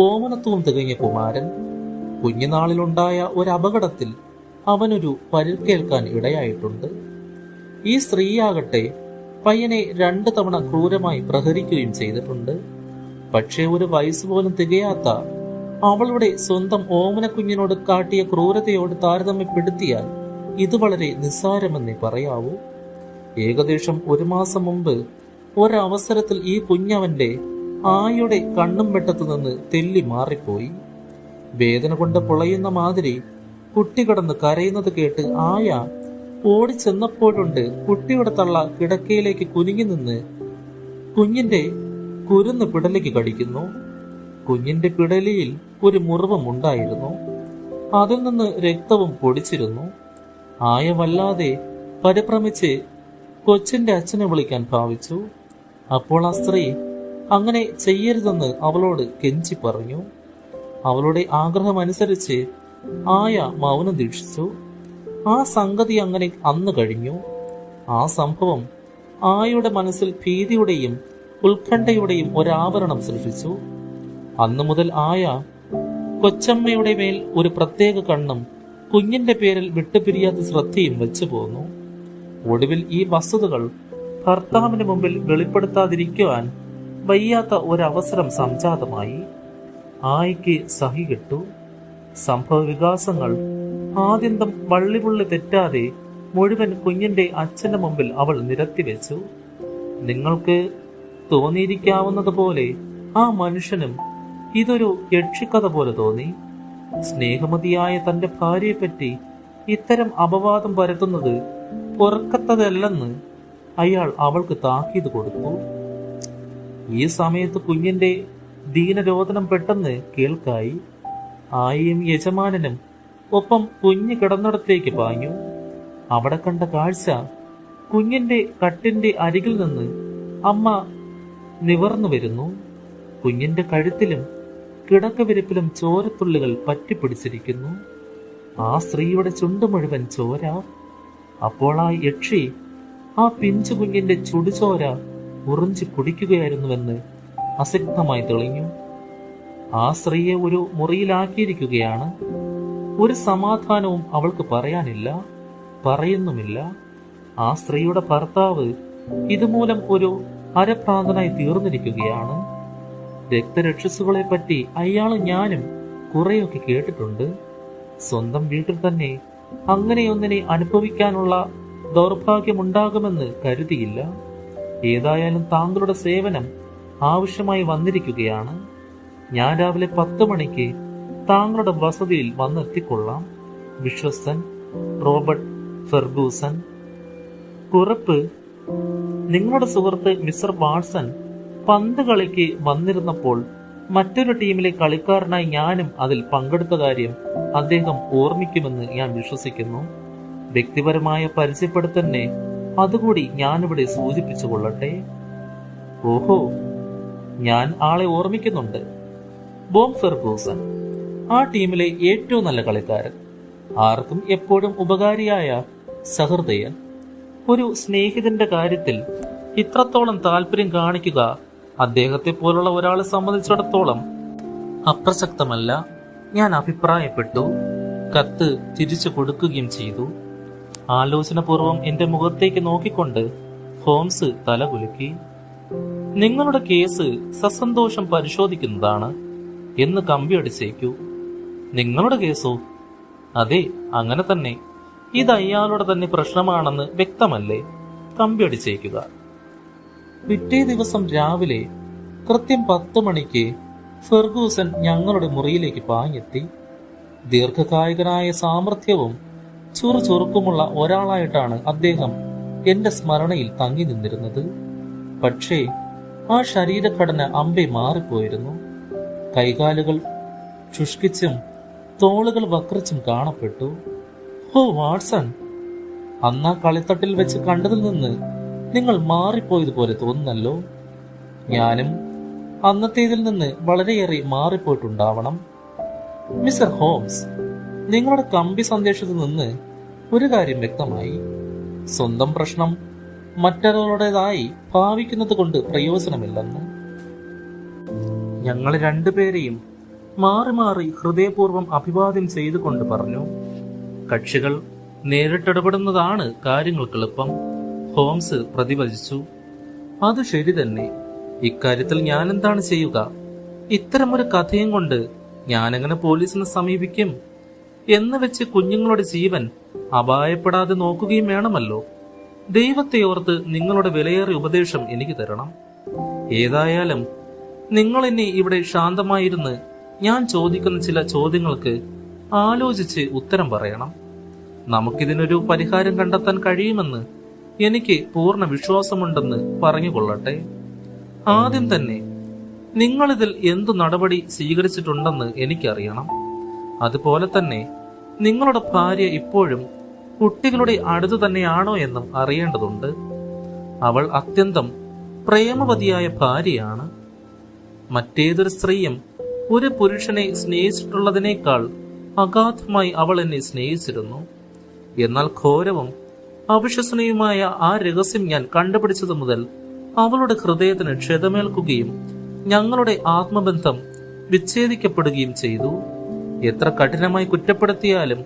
ഓമനത്വവും തികഞ്ഞ കുമാരൻ. കുഞ്ഞുനാളിലുണ്ടായ ഒരു അപകടത്തിൽ അവനൊരു പരിക്കേൽക്കാൻ ഇടയായിട്ടുണ്ട്. ഈ സ്ത്രീയാകട്ടെ പയ്യനെ 2 തവണ ക്രൂരമായി പ്രഹരിക്കുകയും ചെയ്തിട്ടുണ്ട്. പക്ഷേ ഒരു വയസ്സ് പോലും തികയാത്ത അവളുടെ സ്വന്തം ഓമന കുഞ്ഞിനോട് കാട്ടിയ ക്രൂരതയോട് താരതമ്യപ്പെടുത്തിയാൽ ഇത് വളരെ നിസ്സാരമെന്നേ പറയാവൂ. ഏകദേശം 1 മാസം മുമ്പ് ഒരവസരത്തിൽ ഈ കുഞ്ഞവന്റെ ആയുടെ കണ്ണും വെട്ടത്തു നിന്ന് തെല്ലി മാറിപ്പോയി. വേദന കൊണ്ട് പൊളയുന്ന മാതിരി കുട്ടി കിടന്ന് കരയുന്നത് കേട്ട് ആയ ഓടിച്ചെന്നപ്പോഴുണ്ട് കുട്ടിയുടെ തള്ള കിടക്കയിലേക്ക് കുനിഞ്ഞു നിന്ന് കുഞ്ഞിന്റെ കുരുന്ന് പിടലിക്ക് കടിക്കുന്നു. കുഞ്ഞിന്റെ പിടലിയിൽ ഒരു മുറിവും ഉണ്ടായിരുന്നു. അതിൽ നിന്ന് രക്തവും പൊടിച്ചിരുന്നു. ആയ വല്ലാതെ പരിഭ്രമിച്ച് കൊച്ചിന്റെ അച്ഛനെ വിളിക്കാൻ ഭാവിച്ചു. അപ്പോൾ ആ സ്ത്രീ അങ്ങനെ ചെയ്യരുതെന്ന് അവളോട് കെഞ്ചി പറഞ്ഞു. അവളുടെ ആഗ്രഹമനുസരിച്ച് ആയ മൗനം ദീക്ഷിച്ചു. ആ സംഗതി അങ്ങനെ അന്ന് കഴിഞ്ഞു. ആ സംഭവം ആയയുടെ മനസ്സിൽ ഭീതിയുടെയും ഉത്കണ്ഠയുടെയും ഒരാവരണം സൃഷ്ടിച്ചു. അന്നു മുതൽ ആയ കൊച്ചമ്മയുടെ മേൽ ഒരു പ്രത്യേക കണ്ണും കുഞ്ഞിന്റെ പേരിൽ വിട്ടുപിരിയാത്ത ശ്രദ്ധയും വെച്ചു പോന്നു. ഒടുവിൽ ഈ വസ്തുതകൾ ഭർത്താവിന് മുമ്പിൽ വെളിപ്പെടുത്താതിരിക്കുവാൻ വയ്യാത്ത ഒരവസരം സംജാതമായി. ആയിക്ക് സഹി കെട്ടു. സംഭവ വികാസങ്ങൾ ആദ്യന്തം വള്ളിപുള്ളി തെറ്റാതെ മുഴുവൻ കുഞ്ഞിന്റെ അച്ഛന്റെ മുമ്പിൽ അവൾ നിരത്തിവെച്ചു. നിങ്ങൾക്ക് തോന്നിയിരിക്കാവുന്നത് പോലെ ആ മനുഷ്യനും ഇതൊരു യക്ഷിക്കഥ പോലെ തോന്നി. സ്നേഹമതിയായ തന്റെ ഭാര്യയെപ്പറ്റി ഇത്തരം അപവാദം പരത്തുന്നത് പൊറുക്കത്തതല്ലെന്ന് അയാൾ അവൾക്ക് താക്കീത് കൊടുത്തു. ഈ സമയത്ത് കുഞ്ഞിന്റെ ദീനരോധനം പെട്ടെന്ന് കേൾക്കായി. ആയിയും യജമാനനും ഒപ്പം കുഞ്ഞ് കിടന്നിടത്തേക്ക് പാഞ്ഞു. അവിടെ കണ്ട കാഴ്ച, കുഞ്ഞിന്റെ കട്ടിന്റെ അരികിൽ നിന്ന് അമ്മ നിവർന്നു വരുന്നു. കുഞ്ഞിന്റെ കഴുത്തിലും കിടക്കവിരിപ്പിലും ചോരത്തുള്ളികൾ പറ്റിപ്പിടിച്ചിരിക്കുന്നു. ആ സ്ത്രീയുടെ ചുണ്ട് മുഴുവൻ ചോര. അപ്പോൾ ആ യക്ഷി ആ പിഞ്ചു കുഞ്ഞിന്റെ ചുടുചോര ഉറിഞ്ചി കുടിക്കുകയായിരുന്നുവെന്ന് അസിഗ്ധമായി തെളിഞ്ഞു. ആ സ്ത്രീയെ ഒരു മുറിയിലാക്കിയിരിക്കുകയാണ്. ഒരു സമാധാനവും അവൾക്ക് പറയാനില്ല, പറയുന്നുമില്ല. ആ സ്ത്രീയുടെ ഭർത്താവ് ഇതുമൂലം ഒരു അരഭ്രാന്തനായി തീർന്നിരിക്കുകയാണ്. രക്തരക്ഷസുകളെ പറ്റി അയാളും ഞാനും കുറെയൊക്കെ കേട്ടിട്ടുണ്ട്. സ്വന്തം വീട്ടിൽ തന്നെ അങ്ങനെയൊന്നിനെ അനുഭവിക്കാനുള്ള ദൗർഭാഗ്യമുണ്ടാകുമെന്ന് കരുതിയില്ല. ഏതായാലും താങ്കളുടെ സേവനം ആവശ്യമായി വന്നിരിക്കുകയാണ്. ഞാൻ രാവിലെ 10 മണിക്ക് താങ്കളുടെ വസതിയിൽ വന്നെത്തിക്കൊള്ളാം. വിശ്വസ്തൻ റോബർട്ട് ഫെർഗൂസൺ. കുറിപ്പ്: നിങ്ങളുടെ സുഹൃത്ത് മിസ്റ്റർ വാട്സൺ പന്ത് കളിക്ക് വന്നിരുന്നപ്പോൾ മറ്റൊരു ടീമിലെ കളിക്കാരനായി ഞാനും അതിൽ പങ്കെടുത്ത കാര്യം അദ്ദേഹം ഓർമ്മിക്കുമെന്ന് ഞാൻ വിശ്വസിക്കുന്നു. വ്യക്തിപരമായ പരിചയപ്പെടുത്തന്നെ അതുകൂടി ഞാനിവിടെ സൂചിപ്പിച്ചു കൊള്ളട്ടെ. ഓഹോ, ഞാൻ ആളെ ഓർമ്മിക്കുന്നുണ്ട്. ബോം ഫെർഗൂസൺ, ആ ടീമിലെ ഏറ്റവും നല്ല കളിക്കാരൻ. ആർക്കും എപ്പോഴും ഉപകാരിയായ സഹൃദയൻ. ഒരു സ്നേഹിതന്റെ കാര്യത്തിൽ ഇത്രത്തോളം താല്പര്യം കാണിക്കുക അദ്ദേഹത്തെ പോലുള്ള ഒരാളെ സംബന്ധിച്ചിടത്തോളം അപ്രസക്തമല്ല. ഞാൻ അഭിപ്രായപ്പെട്ടു. കത്ത് തിരിച്ചു കൊടുക്കുകയും ചെയ്തു. ആലോചനപൂർവം എന്റെ മുഖത്തേക്ക് നോക്കിക്കൊണ്ട് ഹോംസ് തലകുലുക്കി. നിങ്ങളുടെ കേസ് സസന്തോഷം പരിശോധിക്കുന്നതാണ് എന്ന് കമ്പിയടിച്ചേക്കൂ. നിങ്ങളുടെ കേസോ? അതെ, അങ്ങനെ തന്നെ. ഇത് അയാളുടെ തന്നെ പ്രശ്നമാണെന്ന് വ്യക്തമല്ലേ? കമ്പിയടിച്ചേക്കുക. പിറ്റേ ദിവസം രാവിലെ കൃത്യം 10 മണിക്ക് ഫെർഗൂസൻ ഞങ്ങളുടെ മുറിയിലേക്ക് പാഞ്ഞെത്തി. ദീർഘകായികനായ സാമർഥ്യവും ചുറുചുറുക്കുമുള്ള ഒരാളായിട്ടാണ് അദ്ദേഹം എന്റെ സ്മരണയിൽ തങ്ങി നിന്നിരുന്നത്. പക്ഷേ ആ ശരീരഘടന അമ്പെ മാറിപ്പോയിരുന്നു. കൈകാലുകൾ ശുഷ്കിച്ചും തോളുകൾ വക്രിച്ചും കാണപ്പെട്ടു. ഓ വാട്സൺ, അന്നാ കളിത്തട്ടിൽ വെച്ച് കണ്ടതിൽ നിന്ന് നിങ്ങൾ മാറിപ്പോയതുപോലെ തോന്നുന്നല്ലോ. ഞാനും അന്നത്തേതിൽ നിന്ന് വളരെയേറെ മാറിപ്പോയിട്ടുണ്ടാവണം. മിസ്റ്റർ ഹോംസ്, നിങ്ങളുടെ കമ്പി സന്ദേശത്തിൽ നിന്ന് ഒരു കാര്യം വ്യക്തമായി. സ്വന്തം പ്രശ്നം മറ്റൊരാളുടേതായി ഭാവിക്കുന്നത് കൊണ്ട് പ്രയോജനമില്ലെന്ന്. ഞങ്ങൾ രണ്ടുപേരെയും മാറി മാറി ഹൃദയപൂർവ്വം അഭിവാദ്യം ചെയ്തുകൊണ്ട് പറഞ്ഞു. കക്ഷികൾ നേരിട്ടിടപെടുന്നതാണ് കാര്യങ്ങൾക്ക് എളുപ്പം, ഹോംസ് പ്രതിവചിച്ചു. അത് ശരി തന്നെ. ഇക്കാര്യത്തിൽ ഞാൻ എന്താണ് ചെയ്യുക? ഇത്തരമൊരു കഥയും കൊണ്ട് ഞാനെങ്ങനെ പോലീസിനെ സമീപിക്കും? എന്ന് വെച്ച് കുഞ്ഞുങ്ങളുടെ ജീവൻ അപായപ്പെടാതെ നോക്കുകയും വേണമല്ലോ. ദൈവത്തെ ഓർത്ത് നിങ്ങളുടെ വിലയേറിയ ഉപദേശം എനിക്ക് തരണം. ഏതായാലും നിങ്ങൾ എന്നെ ഇവിടെ ശാന്തമായിരുന്ന് ഞാൻ ചോദിക്കുന്ന ചില ചോദ്യങ്ങൾക്ക് ആലോചിച്ച് ഉത്തരം പറയണം. നമുക്കിതിനൊരു പരിഹാരം കണ്ടെത്താൻ കഴിയുമെന്ന് എനിക്ക് പൂർണ്ണ വിശ്വാസമുണ്ടെന്ന് പറഞ്ഞുകൊള്ളട്ടെ. ആദ്യം തന്നെ നിങ്ങളിതിൽ എന്തു നടപടി സ്വീകരിച്ചിട്ടുണ്ടെന്ന് എനിക്കറിയണം. അതുപോലെ തന്നെ നിങ്ങളുടെ ഭാര്യ ഇപ്പോഴും കുട്ടികളുടെ അടുത്തു തന്നെയാണോ എന്നും അറിയേണ്ടതുണ്ട്. അവൾ അത്യന്തം പ്രേമവതിയായ ഭാര്യയാണ്. മറ്റേതൊരു സ്ത്രീയും ഒരു പുരുഷനെ സ്നേഹിച്ചിട്ടുള്ളതിനേക്കാൾ അഗാധമായി അവൾ എന്നെ സ്നേഹിച്ചിരുന്നു. എന്നാൽ ഘോരവും അവിശ്വസനീയമായ ആ രഹസ്യം ഞാൻ കണ്ടുപിടിച്ചതു മുതൽ അവളുടെ ഹൃദയത്തിന് ക്ഷതമേൽക്കുകയും ഞങ്ങളുടെ ആത്മബന്ധം വിച്ഛേദിക്കപ്പെടുകയും ചെയ്തു. എത്ര കഠിനമായി കുറ്റപ്പെടുത്തിയാലും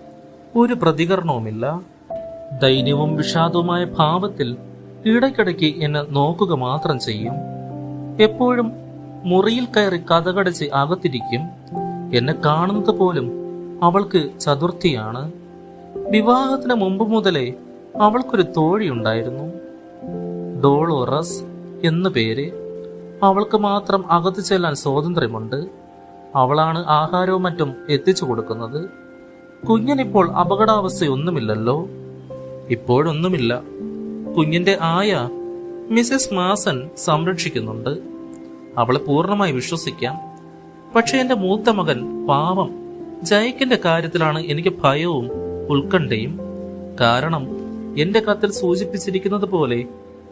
ഒരു പ്രതികരണവുമില്ല. ദൈന്യവും വിഷാദവുമായ ഭാവത്തിൽ ഇടയ്ക്കിടയ്ക്ക് എന്നെ നോക്കുക മാത്രം ചെയ്യും. എപ്പോഴും മുറിയിൽ കയറി കതകടച്ച് അകത്തിരിക്കും. എന്നെ കാണുന്നത് പോലും അവൾക്ക് ചതുർത്ഥിയാണ്. വിവാഹത്തിന് മുമ്പ് മുതലേ അവൾക്കൊരു തോഴിയുണ്ടായിരുന്നു, ഡോളോറസ് എന്നു പേര്. അവൾക്ക് മാത്രം അകത്ത് ചെല്ലാൻ സ്വാതന്ത്ര്യമുണ്ട്. അവളാണ് ആഹാരവും മറ്റും എത്തിച്ചു കൊടുക്കുന്നത്. കുഞ്ഞിനിപ്പോൾ അപകടാവസ്ഥയൊന്നുമില്ലല്ലോ? ഇപ്പോഴൊന്നുമില്ല. കുഞ്ഞിന്റെ ആയ മിസസ് മാസൻ സംരക്ഷിക്കുന്നുണ്ട്. അവളെ പൂർണ്ണമായി വിശ്വസിക്കാം. പക്ഷെ എന്റെ മൂത്ത മകൻ പാവം ജൈക്കിന്റെ കാര്യത്തിലാണ് എനിക്ക് ഭയവും ഉത്കണ്ഠയും. കാരണം എന്റെ കത്തിൽ സൂചിപ്പിച്ചിരിക്കുന്നത് പോലെ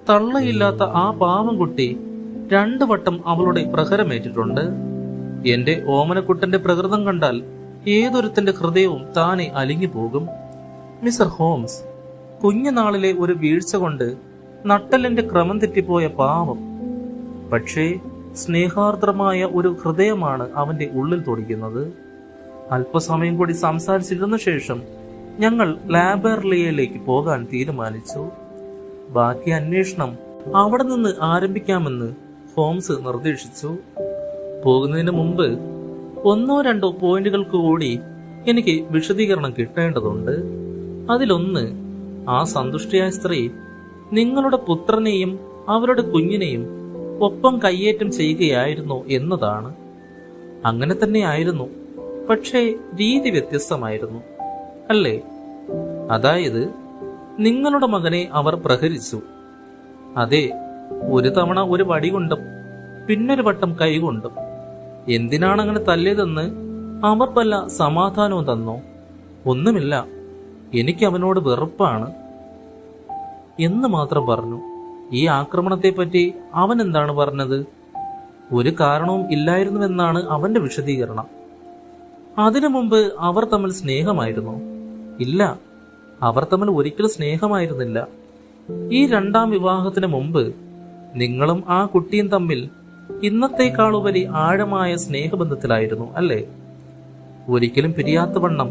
തള്ളയില്ലാത്ത ആ പാവം കുട്ടി 2 വട്ടം അവളുടെ പ്രഹരമേറ്റിട്ടുണ്ട്. എന്റെ ഓമനക്കുട്ടന്റെ പ്രകൃതം കണ്ടാൽ ഏതൊരുത്തന്റെ ഹൃദയവും താനെ അലിഞ്ഞു പോകും. മിസ്റ്റർ ഹോംസ്, കുഞ്ഞുനാളിലെ ഒരു വീഴ്ച കൊണ്ട് നട്ടലിന്റെ ക്രമം തെറ്റിപ്പോയ പാവം. പക്ഷേ സ്നേഹാർദ്രമായ ഒരു ഹൃദയമാണ് അവന്റെ ഉള്ളിൽ തുടിക്കുന്നത്. അല്പസമയം കൂടി സംസാരിച്ചിരുന്ന ശേഷം ഞങ്ങൾ ലാബർലിയയിലേക്ക് പോകാൻ തീരുമാനിച്ചു. ബാക്കി അന്വേഷണം അവിടെ നിന്ന് ആരംഭിക്കാമെന്ന് ഹോംസ് നിർദ്ദേശിച്ചു. പോകുന്നതിന് മുമ്പ് 1-2 പോയിന്റുകൾക്ക് കൂടി എനിക്ക് വിശദീകരണം കിട്ടേണ്ടതുണ്ട്. അതിലൊന്ന്, ആ സന്തുഷ്ടയായ സ്ത്രീ നിങ്ങളുടെ പുത്രനെയും അവരുടെ കുഞ്ഞിനെയും ഒപ്പം കയ്യേറ്റം ചെയ്യുകയായിരുന്നു എന്നതാണ്. അങ്ങനെ തന്നെയായിരുന്നു. പക്ഷേ രീതി വ്യത്യസ്തമായിരുന്നു, അല്ലേ? അതായത് നിങ്ങളുടെ മകനെ അവർ പ്രഹരിച്ചു. അതെ, ഒരു തവണ ഒരു വടി കൊണ്ടും പിന്നൊരു വട്ടം കൈകൊണ്ടും. എന്തിനാണ് അങ്ങനെ തല്ലിയതെന്ന് അവർ വല്ല സമാധാനവും തന്നോ? ഒന്നുമില്ല, എനിക്ക് അവനോട് വെറുപ്പാണ് എന്ന് മാത്രം പറഞ്ഞു. ഈ ആക്രമണത്തെപ്പറ്റി അവൻ എന്താണ് പറഞ്ഞത്? ഒരു കാരണവും ഇല്ലായിരുന്നുവെന്നാണ് അവന്റെ വിശദീകരണം. അതിനു മുമ്പ് അവർ തമ്മിൽ സ്നേഹമായിരുന്നു. ഇല്ല, അവർ തമ്മിൽ ഒരിക്കലും സ്നേഹമായിരുന്നില്ല. ഈ രണ്ടാം വിവാഹത്തിന് മുമ്പ് നിങ്ങളും ആ കുട്ടിയും തമ്മിൽ ഇന്നത്തേക്കാളുപരി ആഴമായ സ്നേഹബന്ധത്തിലായിരുന്നു അല്ലേ? ഒരിക്കലും പിരിയാത്ത വണ്ണം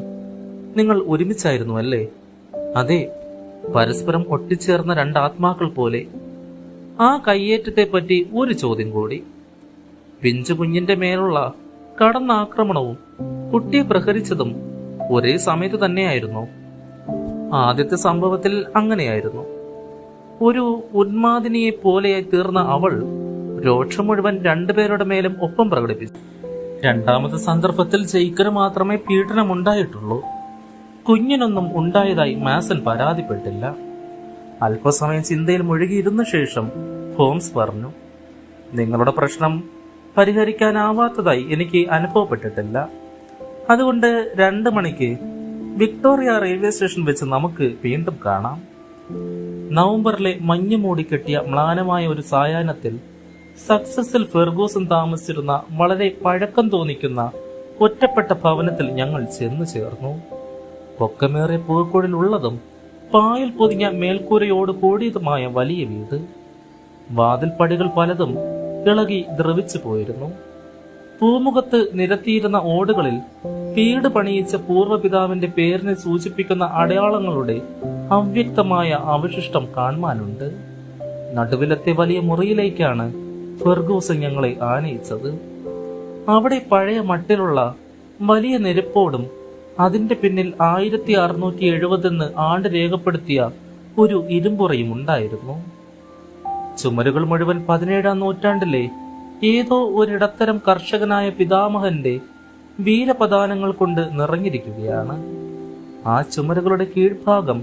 നിങ്ങൾ ഒരുമിച്ചായിരുന്നു അല്ലേ? അതെ, പരസ്പരം ഒട്ടിച്ചേർന്ന രണ്ടാത്മാക്കൾ പോലെ. ആ കയ്യേറ്റത്തെ പറ്റി ഒരു ചോദ്യം കൂടി. പിഞ്ചു കുഞ്ഞിന്റെ മേലുള്ള കടന്നാക്രമണവും കുട്ടിയെ പ്രഹരിച്ചതും ഒരേ സമയത്ത് തന്നെയായിരുന്നു. ആദ്യത്തെ സംഭവത്തിൽ അങ്ങനെയായിരുന്നു. ഒരു ഉന്മാദിനിയെ പോലെയായി തീർന്ന അവൾ രോക്ഷം മുഴുവൻ രണ്ടുപേരുടെ മേലും ഒപ്പം പ്രകടിപ്പിച്ചു. രണ്ടാമത്തെ സന്ദർഭത്തിൽ ജയിക്കന് മാത്രമേ പീഡനമുണ്ടായിട്ടുള്ളൂ. കുഞ്ഞിനൊന്നും ഉണ്ടായതായി മാസൻ പരാതിപ്പെട്ടില്ല. അല്പസമയം ചിന്തയിൽ മുഴുകിയിരുന്ന ശേഷം ഹോംസ് പറഞ്ഞു, നിങ്ങളുടെ പ്രശ്നം പരിഹരിക്കാനാവാത്തതായി എനിക്ക് അനുഭവപ്പെട്ടിട്ടില്ല. അതുകൊണ്ട് 2 മണിക്ക് വിക്ടോറിയ റെയിൽവേ സ്റ്റേഷൻ വെച്ച് നമുക്ക് വീണ്ടും കാണാം. നവംബറിലെ മഞ്ഞ് മൂടിക്കെട്ടിയ മ്ലാനമായ ഒരു സായാഹ്നത്തിൽ സക്സസിൽ ഫെർഗൂസൺ താമസിച്ചിരുന്ന വളരെ പഴക്കം തോന്നിക്കുന്ന ഒറ്റപ്പെട്ട ഭവനത്തിൽ ഞങ്ങൾ ചെന്നു ചേർന്നു. പൊക്കമേറിയ പൂക്കുഴലുള്ളതും പായൽ പൊതിഞ്ഞ മേൽക്കൂരയോട് കൂടിയതുമായ വലിയ വീട്. വാതിൽപ്പടികൾ പലതും ഇളകി ദ്രവിച്ചു പോയിരുന്നു. പൂമുഖത്ത് നിരത്തിയിരുന്ന ഓടുകളിൽ വീട് പണിയിച്ച പൂർവ്വപിതാവിന്റെ പേരിനെ സൂചിപ്പിക്കുന്ന അടയാളങ്ങളുടെ അവ്യക്തമായ അവശിഷ്ടം കാണുവാനുണ്ട്. നടുവിലത്തെ വലിയ മുറിയിലേക്കാണ് ഫെർഗൂസൺ ഞങ്ങളെ ആനയിച്ചത്. അവിടെ പഴയ മട്ടിലുള്ള വലിയ നെരുപ്പോടും അതിന്റെ പിന്നിൽ 1670 ആണ്ട് രേഖപ്പെടുത്തിയ ഒരു ഇരുമ്പുറയും ഉണ്ടായിരുന്നു. ചുമരുകൾ മുഴുവൻ 17-ാം നൂറ്റാണ്ടിലെ ഏതോ ഒരിടത്തരം കർഷകനായ പിതാമഹന്റെ വീരപദാനങ്ങൾ കൊണ്ട് നിറഞ്ഞിരിക്കുകയാണ്. ആ ചുമരുകളുടെ കീഴ്ഭാഗം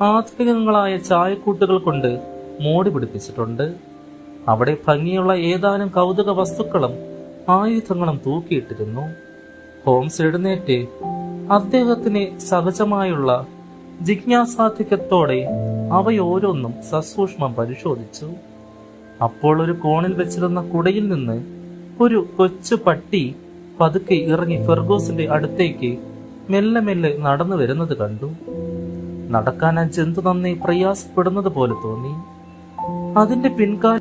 ആധുനികങ്ങളായ ചായക്കൂട്ടുകൾ കൊണ്ട് മോടി പിടിപ്പിച്ചിട്ടുണ്ട്. അവിടെ ഭംഗിയുള്ള ഏതാനും കൗതുക വസ്തുക്കളും ആയുധങ്ങളും തൂക്കിയിട്ടിരുന്നു. ഹോംസ് എഴുന്നേറ്റ് അദ്ദേഹത്തിന് സഹജമായുള്ള ജിജ്ഞാസാധിക്യത്തോടെ അവയോരോന്നും സസൂക്ഷ്മം പരിശോധിച്ചു. അപ്പോൾ ഒരു കോണിൽ വെച്ചിരുന്ന കുടയിൽ നിന്ന് ഒരു കൊച്ചു പട്ടി പതുക്കെ ഇറങ്ങി ഫെർഗൂസിന്റെ അടുത്തേക്ക് മെല്ലെ മെല്ലെ നടന്നു വരുന്നത് കണ്ടു. നടക്കാൻ ആ ജന്തു നന്നേ പ്രയാസപ്പെടുന്നത് പോലെ തോന്നി. അതിന്റെ പിൻകാൽ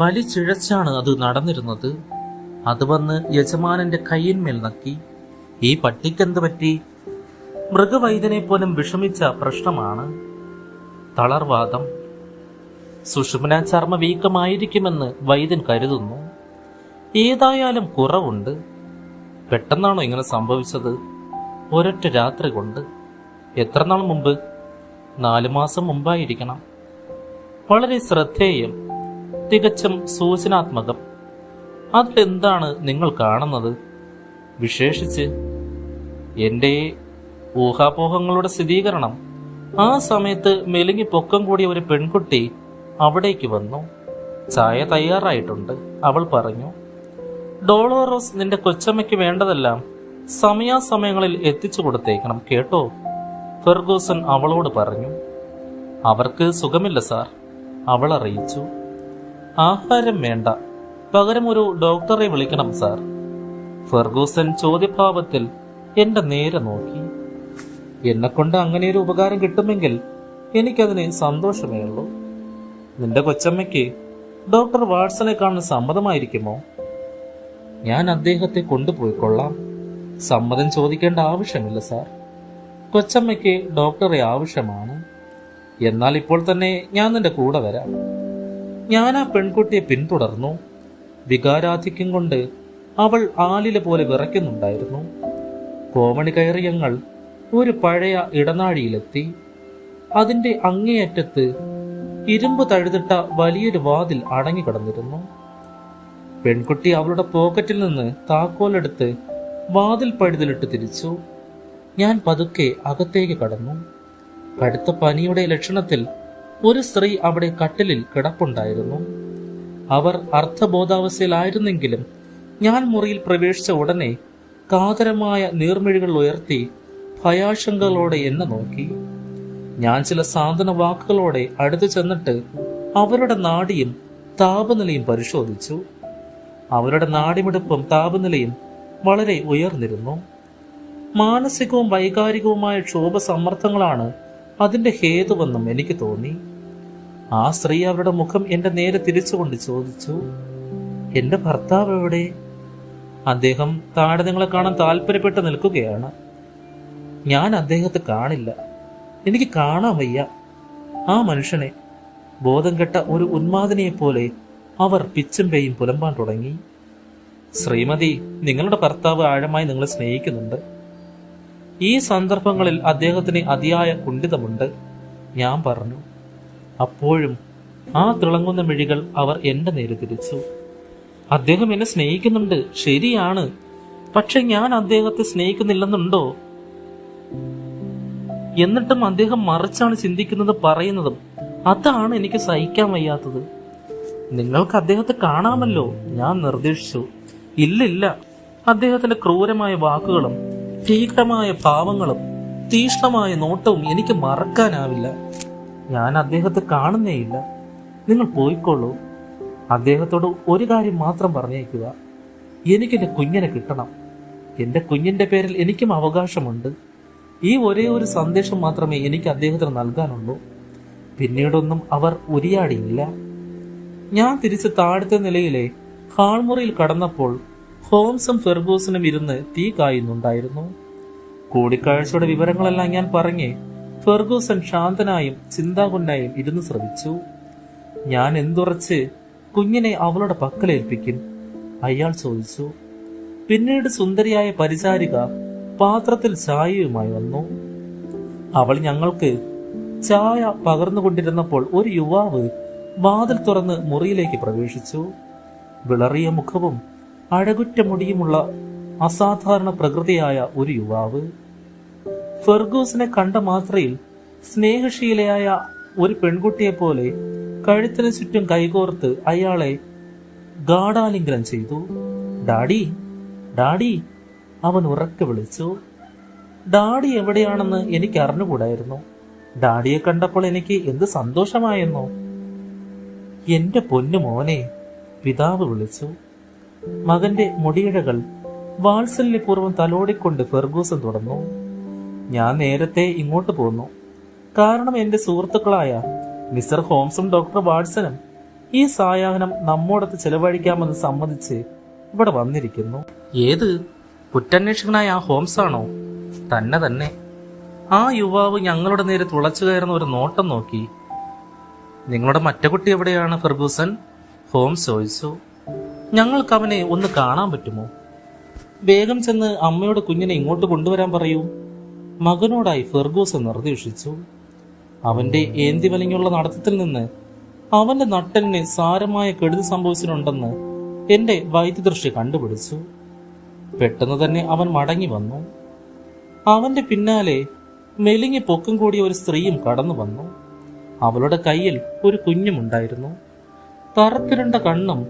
വലിച്ചിഴച്ചാണ് അത് നടന്നിരുന്നത്. അത് വന്ന് യജമാനന്റെ കയ്യിന്മേൽ നക്കി. ഈ പട്ടിക്കെന്ത് പറ്റി? മൃഗവൈദ്യനെ പോലും വിഷമിച്ച പ്രശ്നമാണ്. തളർവാദം. സുഷുമ്ന ചർമ്മ വീക്കമായിരിക്കുമെന്ന് വൈദ്യൻ കരുതുന്നു. ഏതായാലും കുറവുണ്ട്. പെട്ടെന്നാണോ ഇങ്ങനെ സംഭവിച്ചത്? ഒരൊറ്റ രാത്രി കൊണ്ട്. എത്ര നാൾ മുമ്പ്? 4 മാസം മുമ്പായിരിക്കണം. വളരെ ശ്രദ്ധേയം, തികച്ചും സൂചനാത്മകം. അതിലെന്താണ് നിങ്ങൾ കാണുന്നത്? വിശേഷിച്ച് എന്റെ ഊഹാപോഹങ്ങളുടെ സ്ഥിരീകരണം. ആ സമയത്ത് മെലിഞ്ഞി പൊക്കം കൂടിയ ഒരു പെൺകുട്ടി അവിടേക്ക് വന്നു. ചായ തയ്യാറായിട്ടുണ്ട്, അവൾ പറഞ്ഞു. ഡോളോറോസ്, നിന്റെ കൊച്ചമ്മയ്ക്ക് വേണ്ടതെല്ലാം സമയാസമയങ്ങളിൽ എത്തിച്ചു കൊടുത്തേക്കണം കേട്ടോ, ഫെർഗൂസൺ അവളോട് പറഞ്ഞു. അവർക്ക് സുഖമില്ല സാർ, അവൾ അറിയിച്ചു. ആഹാരം വേണ്ട, പകരം ഒരു ഡോക്ടറെ വിളിക്കണം സാർ. ഫെർഗൂസൺ ചോദ്യഭാവത്തിൽ എന്റെ നേരെ നോക്കി. എന്നെക്കൊണ്ട് അങ്ങനെയൊരു ഉപകാരം കിട്ടുമെങ്കിൽ എനിക്കതിന് സന്തോഷമേ ഉള്ളൂ. നിന്റെ കൊച്ചമ്മയ്ക്ക് ഡോക്ടർ വാട്സനെ കാണാൻ സമ്മതമായിരിക്കുമോ? ഞാൻ അദ്ദേഹത്തെ കൊണ്ടുപോയിക്കൊള്ളാം. സമ്മതം ചോദിക്കേണ്ട ആവശ്യമില്ല സാർ. കൊച്ചമ്മയ്ക്ക് ഡോക്ടറെ ആവശ്യമാണ്. എന്നാൽ ഇപ്പോൾ തന്നെ ഞാൻ നിന്റെ കൂടെ വരാം. ഞാൻ ആ പെൺകുട്ടിയെ പിന്തുടർന്നു. വികാരാധിക്യം കൊണ്ട് അവൾ ആലില പോലെ വിറയ്ക്കുന്നുണ്ടായിരുന്നു. കോമണി കയറി ഞങ്ങൾ ഒരു പഴയ ഇടനാഴിയിലെത്തി. അതിന്റെ അങ്ങേയറ്റത്ത് ഇരുമ്പ് തഴുതിട്ട വലിയൊരു വാതിൽ അടങ്ങിക്കിടന്നിരുന്നു. പെൺകുട്ടി അവളുടെ പോക്കറ്റിൽ നിന്ന് താക്കോലെടുത്ത് വാതിൽ പഴുതിലിട്ട് തിരിച്ചു. ഞാൻ പതുക്കെ അകത്തേക്ക് കടന്നു. കടുത്ത പനിയുടെ ലക്ഷണത്തിൽ ഒരു സ്ത്രീ അവിടെ കട്ടിലിൽ കിടപ്പുണ്ടായിരുന്നു. അവർ അർത്ഥബോധാവസ്ഥയിലായിരുന്നെങ്കിലും ഞാൻ മുറിയിൽ പ്രവേശിച്ച ഉടനെ കാതരമായ നീർമിഴികൾ ഉയർത്തി ഭയാശങ്കകളോടെ എന്നെ നോക്കി. ഞാൻ ചില സാന്ത്വന വാക്കുകളോടെ അടുത്തു ചെന്നിട്ട് അവരുടെ നാഡിയും താപനിലയും മാനസികവും വൈകാരികവുമായ ക്ഷോഭ സമ്മർദ്ദങ്ങളാണ് അതിന്റെ ഹേതുവെന്നും എനിക്ക് തോന്നി. ആ സ്ത്രീ അവരുടെ മുഖം എന്റെ നേരെ തിരിച്ചുകൊണ്ട് ചോദിച്ചു, എന്റെ ഭർത്താവ് എവിടെ? അദ്ദേഹം താഴെ നിങ്ങളെ കാണാൻ താല്പര്യപ്പെട്ട് നിൽക്കുകയാണ്. ഞാൻ അദ്ദേഹത്തെ കാണില്ല, എനിക്ക് കാണാൻ വയ്യ. ആ മനുഷ്യനെ, ബോധം കെട്ട ഒരു ഉന്മാദിനിയെ പോലെ അവർ പിച്ചും പേയും പുലമ്പാൻ തുടങ്ങി. ശ്രീമതി, നിങ്ങളുടെ ഭർത്താവ് ആഴമായി നിങ്ങളെ സ്നേഹിക്കുന്നുണ്ട്. ഈ സന്ദർഭങ്ങളിൽ അദ്ദേഹത്തിന് അതിയായ കുണ്ഠിതമുണ്ട്, ഞാൻ പറഞ്ഞു. അപ്പോഴും ആ തിളങ്ങുന്ന മിഴികൾ അവർ എന്റെ നേരെ തിരിച്ചു. അദ്ദേഹം എന്നെ സ്നേഹിക്കുന്നുണ്ട്, ശരിയാണ്. പക്ഷെ ഞാൻ അദ്ദേഹത്തെ സ്നേഹിക്കുന്നില്ലെന്നുണ്ടോ? എന്നിട്ടും അദ്ദേഹം മറിച്ചാണ് ചിന്തിക്കുന്നത്, പറയുന്നതും. അതാണ് എനിക്ക് സഹിക്കാൻ വയ്യാത്തത്. നിങ്ങൾക്ക് അദ്ദേഹത്തെ കാണാമല്ലോ, ഞാൻ നിർദ്ദേശിച്ചു. ഇല്ലില്ല, അദ്ദേഹത്തിന്റെ ക്രൂരമായ വാക്കുകളും ഭീകരമായ ഭാവങ്ങളും തീക്ഷ്ണമായ നോട്ടവും എനിക്ക് മറക്കാനാവില്ല. ഞാൻ അദ്ദേഹത്തെ കാണുന്നേയില്ല. നിങ്ങൾ പോയിക്കോളൂ. അദ്ദേഹത്തോട് ഒരു കാര്യം മാത്രം പറഞ്ഞേക്കുക, എനിക്കെന്റെ കുഞ്ഞിനെ കിട്ടണം. എന്റെ കുഞ്ഞിന്റെ പേരിൽ എനിക്കും അവകാശമുണ്ട്. ഈ ഒരേ ഒരു സന്ദേശം മാത്രമേ എനിക്ക് അദ്ദേഹത്തിന് നൽകാനുള്ളൂ. പിന്നീടൊന്നും അവർ ഉരിയാടിയില്ല. ഞാൻ തിരിച്ച് താഴത്തെ നിലയിലെ ഹാൾമുറിയിൽ കടന്നപ്പോൾ ഹോംസും ഫെർഗൂസനും ഇരുന്ന് തീ കായുന്നുണ്ടായിരുന്നു. കൂടിക്കാഴ്ചയുടെ വിവരങ്ങളെല്ലാം ഞാൻ പറഞ്ഞ് ഫെർഗൂസൻ ശാന്തനായും ചിന്താകുന്നായും ഇരുന്ന് ശ്രമിച്ചു. ഞാൻ എന്തുറച്ച് കുഞ്ഞിനെ അവളുടെ പക്കലേൽപ്പിക്കും? അയാൾ ചോദിച്ചു. പിന്നീട് സുന്ദരിയായ പരിചാരിക പാത്രത്തിൽ ചായയുമായി വന്നു. അവൾ ഞങ്ങൾക്ക് ചായ പകർന്നുകൊണ്ടിരുന്നപ്പോൾ ഒരു യുവാവ് വാതിൽ തുറന്ന് മുറിയിലേക്ക് പ്രവേശിച്ചു. വിളറിയ മുഖവും അഴകുറ്റ മുടിയുമുള്ള അസാധാരണ പ്രകൃതിയായ ഒരു യുവാവ്. ഫെർഗൂസിനെ കണ്ട മാത്രയിൽ സ്നേഹശീലയായ ഒരു പെൺകുട്ടിയെ പോലെ കഴുത്തിന് ചുറ്റും കൈകോർത്ത് അയാളെ ഗാഢാലിംഗനം ചെയ്തു. ഡാഡി, ഡാഡി, അവൻ ഉറക്കെ വിളിച്ചു. ഡാഡി എവിടെയാണെന്ന് എനിക്ക് അറിഞ്ഞുകൂടായിരുന്നു. ഡാഡിയെ കണ്ടപ്പോൾ എനിക്ക് എന്ത് സന്തോഷമായെന്നോ. എന്റെ പൊന്നു മോനെ, പിതാവ് വിളിച്ചു. മകന്റെ മുടിയിഴകൾ വാത്സല്യപൂർവ്വം തലോടിക്കൊണ്ട് ഫെർഗൂസൻ തുടർന്നു. ഞാൻ നേരത്തെ ഇങ്ങോട്ട് പോന്നു, കാരണം എന്റെ സുഹൃത്തുക്കളായ മിസ്റ്റർ ഹോംസും ഡോക്ടർ വാട്സണും ഈ സായാഹ്നം നമ്മോടൊത്ത് ചെലവഴിക്കാമെന്ന് സമ്മതിച്ച് ഇവിടെ വന്നിരിക്കുന്നു. ഏത് കുറ്റാന്വേഷകനായ ആ ഹോംസ് ആണോ? തന്നെ തന്നെ. ആ യുവാവ് ഞങ്ങളുടെ നേരെ തുളച്ചു കയറുന്ന ഒരു നോട്ടം നോക്കി. നിങ്ങളുടെ മറ്റേ കുട്ടി എവിടെയാണ് ഫെർഗൂസൻ? ഹോംസ് ചോദിച്ചു. ഞങ്ങൾക്ക് അവനെ ഒന്ന് കാണാൻ പറ്റുമോ? വേഗം ചെന്ന് അമ്മയുടെ കുഞ്ഞിനെ ഇങ്ങോട്ട് കൊണ്ടുവരാൻ പറയൂ, മകനോടായി ഫെർഗൂസൻ നിർദ്ദേശിച്ചു. അവന്റെ ഏന്തി വലിഞ്ഞുള്ള നടത്തത്തിൽ നിന്ന് അവന്റെ നട്ടലിന് സാരമായ കെടുതി സംഭവിച്ചിട്ടുണ്ടെന്ന് എന്റെ വൈദ്യദൃഷ്ടി കണ്ടുപിടിച്ചു. പെട്ടെന്ന് തന്നെ അവൻ മടങ്ങി വന്നു. അവന്റെ പിന്നാലെ മെലിഞ്ഞ് പൊക്കം കൂടിയ ഒരു സ്ത്രീയും കടന്നു വന്നു. അവളുടെ കയ്യിൽ ഒരു കുഞ്ഞുമുണ്ടായിരുന്നു. തറത്തിരുണ്ട കണ്ണും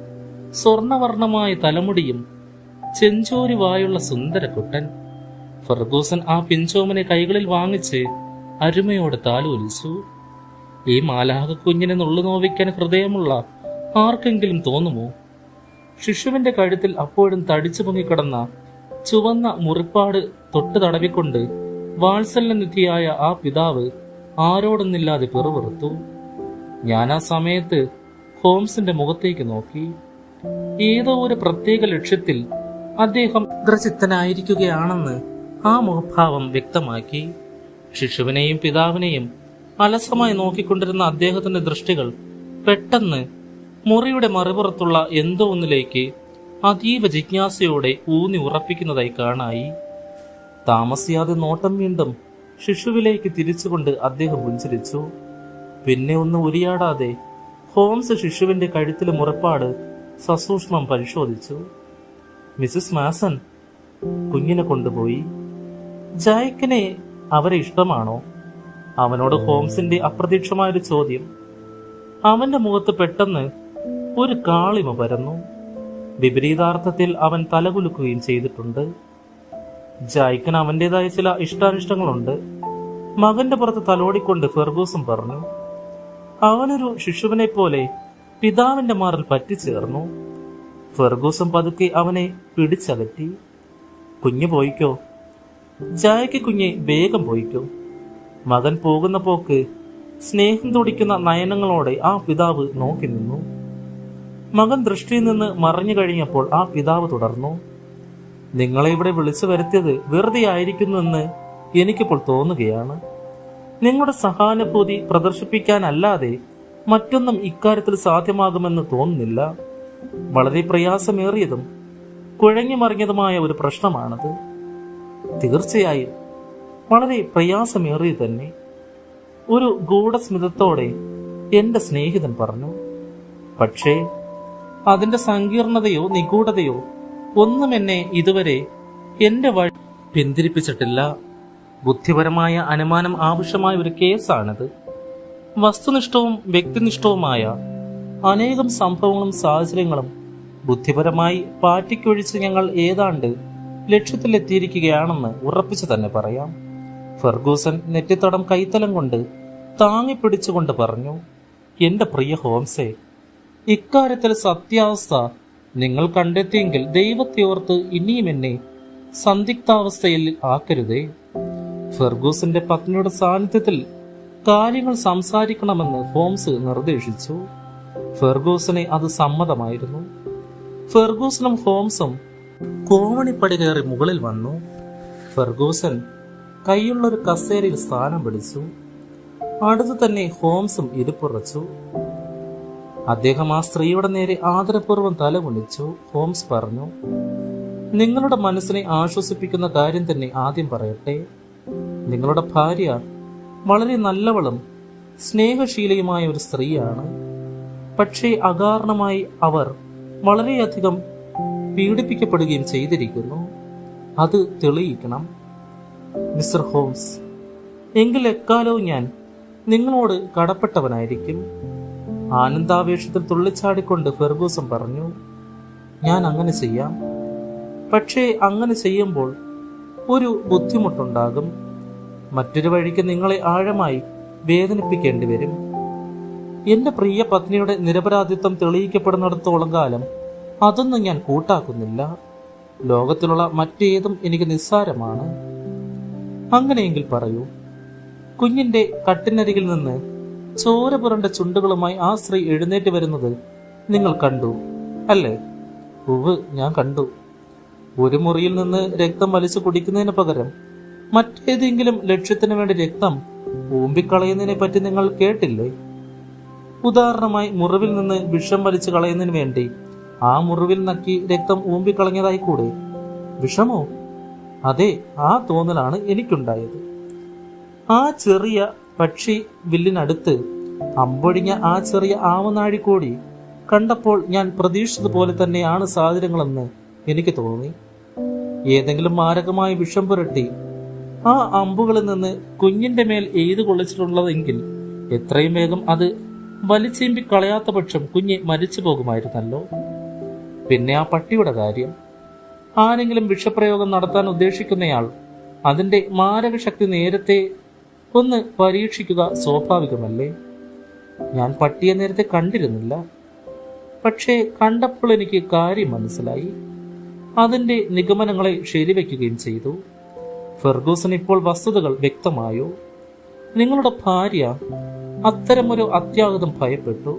സ്വർണവർണമായ തലമുടിയും ചെഞ്ചോരി വായുള്ള സുന്ദരക്കുട്ടൻ. ഫെർഗൂസൻ ആ പിഞ്ചോമനെ കൈകളിൽ വാങ്ങിച്ച് അരുമയോടെ താലോലിച്ചു. ഈ മാലാഹ കുഞ്ഞിനെ നുള്ളു നോവിക്കാൻ ഹൃദയമുള്ള ആർക്കെങ്കിലും തോന്നുമോ? ശിശുവിന്റെ കഴുത്തിൽ അപ്പോഴും തടിച്ചു പൊങ്ങിക്കിടന്ന ചുവന്ന മുറിപ്പാട് തൊട്ട് തടവിക്കൊണ്ട് വാത്സല്യനിധിയായ ആ പിതാവ് ആരോടൊന്നില്ലാതെ പിറുപിറുത്തു. ഞാൻ ആ സമയത്ത് ഹോംസിന്റെ മുഖത്തേക്ക് നോക്കി. ഏതോ ഒരു പ്രത്യേക ലക്ഷ്യത്തിൽ അദ്ദേഹം ഗ്രചിത്തനായിരിക്കുകയാണെന്ന് ആ മുഖഭാവം വ്യക്തമാക്കി. ശിശുവിനെയും പിതാവിനെയും അലസമായി നോക്കിക്കൊണ്ടിരുന്ന അദ്ദേഹത്തിന്റെ ദൃഷ്ടികൾ പെട്ടെന്ന് മുറിയുടെ മറുപുറത്തുള്ള എന്തോ ഒന്നിലേക്ക് അതീവ ജിജ്ഞാസയോടെ ഊന്നി ഉറപ്പിക്കുന്നതായി കാണായി. താമസിയാതെ നോട്ടം വീണ്ടും ശിശുവിലേക്ക് തിരിച്ചുകൊണ്ട് അദ്ദേഹം പുഞ്ചിരിച്ചു. പിന്നെ ഒന്ന് ഉരിയാടാതെ ഹോംസ് ശിശുവിന്റെ കഴുത്തിലെ മുറപ്പാട് സസൂക്ഷ്മം പരിശോധിച്ചു. മിസസ് മാസൺ കുഞ്ഞിനെ കൊണ്ടുപോയി. ജായ്ക്കിനെ അവരെ ഇഷ്ടമാണോ? അവനോട് ഹോംസിന്റെ അപ്രതീക്ഷമായൊരു ചോദ്യം. അവന്റെ മുഖത്ത് പെട്ടെന്ന് ഒരു കാളിമ പരന്നു. വിപരീതാർത്ഥത്തിൽ അവൻ തലകുലുക്കുകയും ചെയ്തിട്ടുണ്ട്. ജായ്ക്കന് അവന്റേതായ ചില ഇഷ്ടാനിഷ്ടങ്ങളുണ്ട്. മകന്റെ പുറത്ത് തലോടിക്കൊണ്ട് ഫെർഗൂസൻ പറഞ്ഞു. അവനൊരു ശിശുവിനെ പോലെ പിതാവിന്റെ മാറിൽ പറ്റിച്ചേർന്നു. ഫെർഗൂസൻ പതുക്കെ അവനെ പിടിച്ചകറ്റി. കുഞ്ഞു പോയിക്കോ, ജായക്ക് കുഞ്ഞെ വേഗം പോയിക്കോ. മകൻ പോകുന്ന പോക്ക് സ്നേഹം തുടിക്കുന്ന നയനങ്ങളോടെ ആ പിതാവ് നോക്കി നിന്നു. മകൻ ദൃഷ്ടിയിൽ നിന്ന് മറഞ്ഞു കഴിഞ്ഞപ്പോൾ ആ പിതാവ് തുടർന്നു. നിങ്ങളെ ഇവിടെ വിളിച്ചു വരുത്തിയത് വെറുതെ ആയിരിക്കുന്നുവെന്ന് എനിക്കിപ്പോൾ തോന്നുകയാണ്. നിങ്ങളുടെ സഹാനുഭൂതി പ്രദർശിപ്പിക്കാനല്ലാതെ മറ്റൊന്നും ഇക്കാര്യത്തിൽ സാധ്യമാകുമെന്ന് തോന്നുന്നില്ല. വളരെ പ്രയാസമേറിയതും കുഴഞ്ഞു മറിഞ്ഞതുമായ ഒരു പ്രശ്നമാണത്. തീർച്ചയായും വളരെ പ്രയാസമേറിയത് തന്നെ, ഒരു ഗൂഢസ്മിതത്തോടെ എന്റെ സ്നേഹിതൻ പറഞ്ഞു. പക്ഷേ അതിന്റെ സങ്കീർണതയോ നിഗൂഢതയോ ഒന്നും എന്നെ ഇതുവരെ എന്റെ വഴി പിന്തിരിപ്പിച്ചിട്ടില്ല. ബുദ്ധിപരമായ അനുമാനം ആവശ്യമായ ഒരു കേസാണിത്. വസ്തുനിഷ്ഠവും വ്യക്തിനിഷ്ഠവുമായ അനേകം സംഭവങ്ങളും സാഹചര്യങ്ങളും ബുദ്ധിപരമായി പാറ്റിക്കൊഴിച്ച് ഞങ്ങൾ ഏതാണ്ട് ലക്ഷ്യത്തിലെത്തിയിരിക്കുകയാണെന്ന് ഉറപ്പിച്ചു തന്നെ പറയാം. ഫെർഗൂസൻ നെറ്റിത്തടം കൈത്തലം കൊണ്ട് താങ്ങിപ്പിടിച്ചുകൊണ്ട് പറഞ്ഞു. എന്റെ പ്രിയ ഹോംസേ, ഇക്കാര്യത്തിൽ സത്യാവസ്ഥ നിങ്ങൾ കണ്ടെത്തിയെങ്കിൽ ദൈവത്തെ ഓർത്ത് ഇനിയും എന്നെ സന്ദിഗ്ധാവസ്ഥയിൽ ആക്കരുതേ. ഫെർഗൂസന്റെ പത്നിയുടെ സാന്നിധ്യത്തിൽ കാര്യങ്ങൾ സംസാരിക്കണമെന്ന് ഹോംസ് നിർദ്ദേശിച്ചു. ഫെർഗൂസന് അത് സമ്മതമായിരുന്നു. ഫെർഗൂസനും ഹോംസും കോവണിപ്പടി കയറി മുകളിൽ വന്നു. ഫെർഗൂസൻ കൈയുള്ളൊരു കസേരയിൽ സ്ഥാനം പിടിച്ചു. അടുത്തു തന്നെ ഹോംസും ഇരിപ്പുറച്ചു. അദ്ദേഹം ആ സ്ത്രീയുടെ നേരെ ആദരപൂർവ്വം തലകുനിച്ചു. ഹോംസ് പറഞ്ഞു, നിങ്ങളുടെ മനസ്സിനെ ആശ്വസിപ്പിക്കുന്ന കാര്യം തന്നെ ആദ്യം പറയട്ടെ. നിങ്ങളുടെ ഭാര്യ വളരെ നല്ലവളും സ്നേഹശീലയുമായ ഒരു സ്ത്രീയാണ്. പക്ഷേ അകാരണമായി അവർ വളരെയധികം പീഡിപ്പിക്കപ്പെടുകയും ചെയ്തിരിക്കുന്നു. അത് തെളിയിക്കണം മിസ്റ്റർ ഹോംസ്. എങ്കിൽ എക്കാലവും ഞാൻ നിങ്ങളോട് കടപ്പെട്ടവനായിരിക്കും. ആനന്ദാവേശത്തിൽ തുള്ളിച്ചാടിക്കൊണ്ട് ഫെർഗൂസൻ പറഞ്ഞു, ഞാൻ അങ്ങനെ ചെയ്യാം. പക്ഷേ അങ്ങനെ ചെയ്യുമ്പോൾ ഒരു ബുദ്ധിമുട്ടുണ്ടാകും. മറ്റൊരു വഴിക്ക് നിങ്ങളെ ആഴമായി വേദനിപ്പിക്കേണ്ടി വരും. എന്റെ പ്രിയ പത്നിയുടെ നിരപരാധിത്വം തെളിയിക്കപ്പെടുന്നിടത്തോളം കാലം അതൊന്നും ഞാൻ കൂട്ടാക്കുന്നില്ല. ലോകത്തിലുള്ള മറ്റേതും എനിക്ക് നിസ്സാരമാണ്. അങ്ങനെയെങ്കിൽ പറയൂ, കുഞ്ഞിന്റെ കട്ടിനരികിൽ നിന്ന് ചോര പുരണ്ട ചുണ്ടുകളുമായി ആ സ്ത്രീ എഴുന്നേറ്റ് വരുന്നത് നിങ്ങൾ കണ്ടു അല്ലേ? ഉവ്, ഞാൻ കണ്ടു. ഒരു മുറിയിൽ നിന്ന് രക്തം വലിച്ചു കുടിക്കുന്നതിന് പകരം മറ്റേതെങ്കിലും ലക്ഷ്യത്തിന് വേണ്ടി രക്തം ഊമ്പിക്കളയുന്നതിനെ പറ്റി നിങ്ങൾ കേട്ടില്ലേ? ഉദാഹരണമായി മുറിവിൽ നിന്ന് വിഷം വലിച്ചു കളയുന്നതിന് വേണ്ടി ആ മുറിവിൽ നക്കി രക്തം ഊമ്പിക്കളഞ്ഞതായി കൂടെ? വിഷമോ? അതെ, ആ തോന്നലാണ് എനിക്കുണ്ടായത്. ആ ചെറിയ പക്ഷി വില്ലിനടുത്ത് അമ്പൊഴിഞ്ഞ ആ ചെറിയ ആവനാഴിക്കോടി കണ്ടപ്പോൾ ഞാൻ പ്രതീക്ഷിച്ചതുപോലെ തന്നെയാണ് സാഹചര്യങ്ങളെന്ന് എനിക്ക് തോന്നി. ഏതെങ്കിലും മാരകമായ വിഷം പുരട്ടി ആ അമ്പുകളിൽ നിന്ന് കുഞ്ഞിന്റെ മേൽ എയ്തു കൊള്ളിച്ചിട്ടുള്ളതെങ്കിൽ എത്രയും വേഗം അത് വലിച്ചീമ്പി കളയാത്ത പക്ഷം കുഞ്ഞ് മരിച്ചു പോകുമായിരുന്നല്ലോ. പിന്നെ ആ പട്ടിയുടെ കാര്യം, ആരെങ്കിലും വിഷപ്രയോഗം നടത്താൻ ഉദ്ദേശിക്കുന്നയാൾ അതിന്റെ മാരകശക്തി നേരത്തെ ഒന്ന് പരീക്ഷിക്കുക സ്വാഭാവികമല്ലേ? ഞാൻ പട്ടിയെ നേരത്തെ കണ്ടിരുന്നില്ല. പക്ഷേ കണ്ടപ്പോൾ എനിക്ക് കാര്യം മനസ്സിലായി. അതിന്റെ നിഗമനങ്ങളെ ശരിവെക്കുകയും ചെയ്തു. ഫെർഗൂസൻ, ഇപ്പോൾ വസ്തുതകൾ വ്യക്തമായോ? നിങ്ങളുടെ ഭാര്യ അത്തരമൊരു അത്യാഘാതം ഭയപ്പെട്ടു.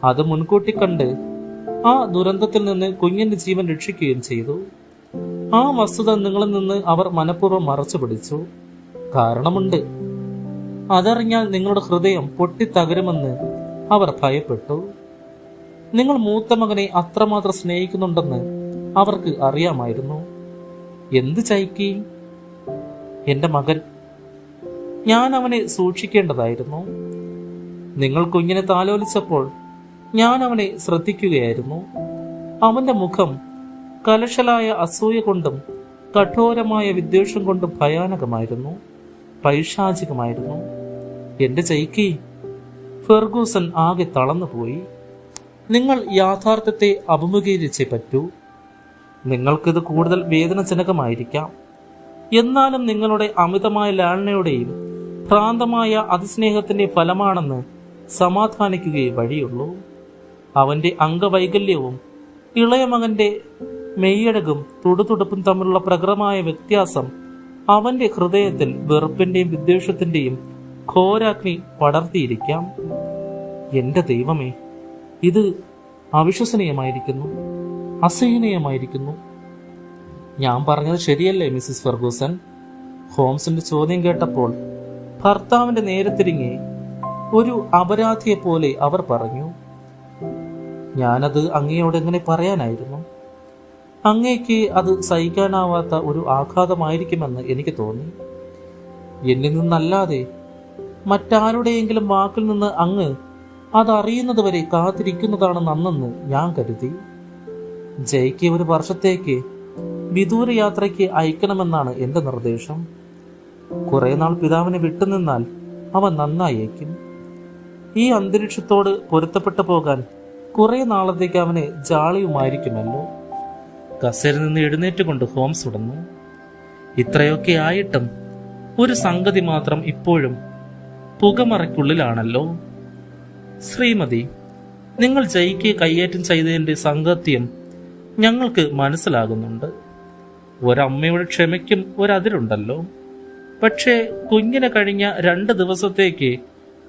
അത് മുൻകൂട്ടി കണ്ട് ആ ദുരന്തത്തിൽ നിന്ന് കുഞ്ഞിന്റെ ജീവൻ രക്ഷിക്കുകയും ചെയ്തു. ആ വസ്തുത നിങ്ങളിൽ നിന്ന് അവർ മനഃപൂർവ്വം മറച്ചു പിടിച്ചു. കാരണമുണ്ട്. അതറിഞ്ഞാൽ നിങ്ങളുടെ ഹൃദയം പൊട്ടിത്തകരുമെന്ന് അവർ ഭയപ്പെട്ടു. നിങ്ങൾ മൂത്ത മകനെ അത്രമാത്രം സ്നേഹിക്കുന്നുണ്ടെന്ന് അവർക്ക് അറിയാമായിരുന്നു. എന്ത് ചൈക്കി? എന്റെ മകൻ, ഞാൻ അവനെ സൂക്ഷിക്കേണ്ടതായിരുന്നു. നിങ്ങൾ കുഞ്ഞിനെ താലോലിച്ചപ്പോൾ ഞാൻ അവനെ ശ്രദ്ധിക്കുകയായിരുന്നു. അവന്റെ മുഖം കലശലായ അസൂയ കൊണ്ടും കഠോരമായ വിദ്വേഷം കൊണ്ടും ഭയാനകമായിരുന്നു, പൈശാചികമായിരുന്നു. എന്റെ ചൈക്കി, ഫെർഗൂസൻ ആകെ തളർന്നുപോയി. നിങ്ങൾ യാഥാർത്ഥ്യത്തെ അഭിമുഖീകരിച്ചേ പറ്റൂ. നിങ്ങൾക്കിത് കൂടുതൽ വേദനജനകമായിരിക്കാം. എന്നാലും നിങ്ങളുടെ അമിതമായ ലാളനയുടെയും ഭ്രാന്തമായ അതിസ്നേഹത്തിന്റെ ഫലമാണെന്ന് സമാധാനിക്കുകയേ വഴിയുള്ളൂ. അവന്റെ അംഗവൈകല്യവും ഇളയ മകന്റെ മെയ്യഴകും തുടുതുടുപ്പും തമ്മിലുള്ള പ്രകടമായ വ്യത്യാസം അവന്റെ ഹൃദയത്തിൽ വെറുപ്പിന്റെയും വിദ്വേഷത്തിന്റെയും ഘോരാഗ്നി പടർത്തിയിരിക്കാം. എന്റെ ദൈവമേ, ഇത് അവിശ്വസനീയമായിരിക്കുന്നു, അസഹനീയമായിരിക്കുന്നു. ഞാൻ പറഞ്ഞത് ശരിയല്ലേ മിസ്സിസ് ഫെർഗൂസൺ? ഹോംസിന്റെ ചോദ്യം കേട്ടപ്പോൾ ഭർത്താവിന്റെ നേരെ തിരിഞ്ഞ് ഒരു അപരാധിയെ പോലെ അവർ പറഞ്ഞു. ഞാനത് അങ്ങയോട് എങ്ങനെ പറയാനായിരുന്നു? അങ്ങേക്ക് അത് സഹിക്കാനാവാത്ത ഒരു ആഘാതമായിരിക്കുമെന്ന് എനിക്ക് തോന്നി. എന്നിൽ നിന്നല്ലാതെ മറ്റാരുടെയെങ്കിലും വാക്കിൽ നിന്ന് അങ്ങ് അതറിയുന്നതുവരെ കാത്തിരിക്കുന്നതാണ് നന്നെന്ന് ഞാൻ കരുതി. ജയ്ക്ക് ഒരു വർഷത്തേക്ക് വിദൂര യാത്രയ്ക്ക് അയക്കണമെന്നാണ് എന്റെ നിർദ്ദേശം. കുറെ നാൾ പിതാവിനെ വിട്ടുനിന്നാൽ അവൻ നന്നായേക്കും. ഈ അന്തരീക്ഷത്തോട് പൊരുത്തപ്പെട്ടു പോകാൻ കുറെ നാളത്തേക്ക് അവന് ജാളിയുമായിരിക്കുമല്ലോ. കസേരയിൽ നിന്ന് എഴുന്നേറ്റുകൊണ്ട് ഹോംസ് ഉടന്നു. ഇത്രയൊക്കെ ആയിട്ടും ഒരു സംഗതി മാത്രം ഇപ്പോഴും പുകമറയ്ക്കുള്ളിലാണല്ലോ. ശ്രീമതി, നിങ്ങൾ ജയ്ക്ക് കയ്യേറ്റം ചെയ്തതിന്റെ സംഗത്യം ഞങ്ങൾക്ക് മനസ്സിലാകുന്നുണ്ട്. ഒരമ്മയുടെ ക്ഷമയ്ക്കും ഒരതിരുണ്ടല്ലോ. പക്ഷേ കുഞ്ഞിനെ കഴിഞ്ഞ 2 ദിവസത്തേക്ക്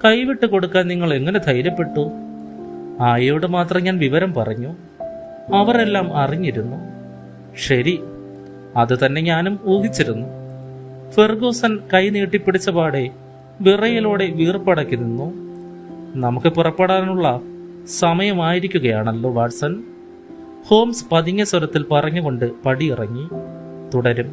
കൈവിട്ട് കൊടുക്കാൻ നിങ്ങൾ എങ്ങനെ ധൈര്യപ്പെട്ടു? ആയയോട് മാത്രം ഞാൻ വിവരം പറഞ്ഞു. അവരെല്ലാം അറിഞ്ഞിരുന്നു. ശരി, അത് തന്നെ ഞാനും ഊഹിച്ചിരുന്നു. ഫെർഗൂസൺ കൈ നീട്ടിപ്പിടിച്ച പാടെ വിറയലോടെ വീർപ്പടക്കി നിന്നു. നമുക്ക് പുറപ്പെടാനുള്ള സമയമായിരിക്കുകയാണല്ലോ വാട്സൺ, ഹോംസ് പതിഞ്ഞ സ്വരത്തിൽ പറഞ്ഞുകൊണ്ട് പടിയിറങ്ങി. തുടരും.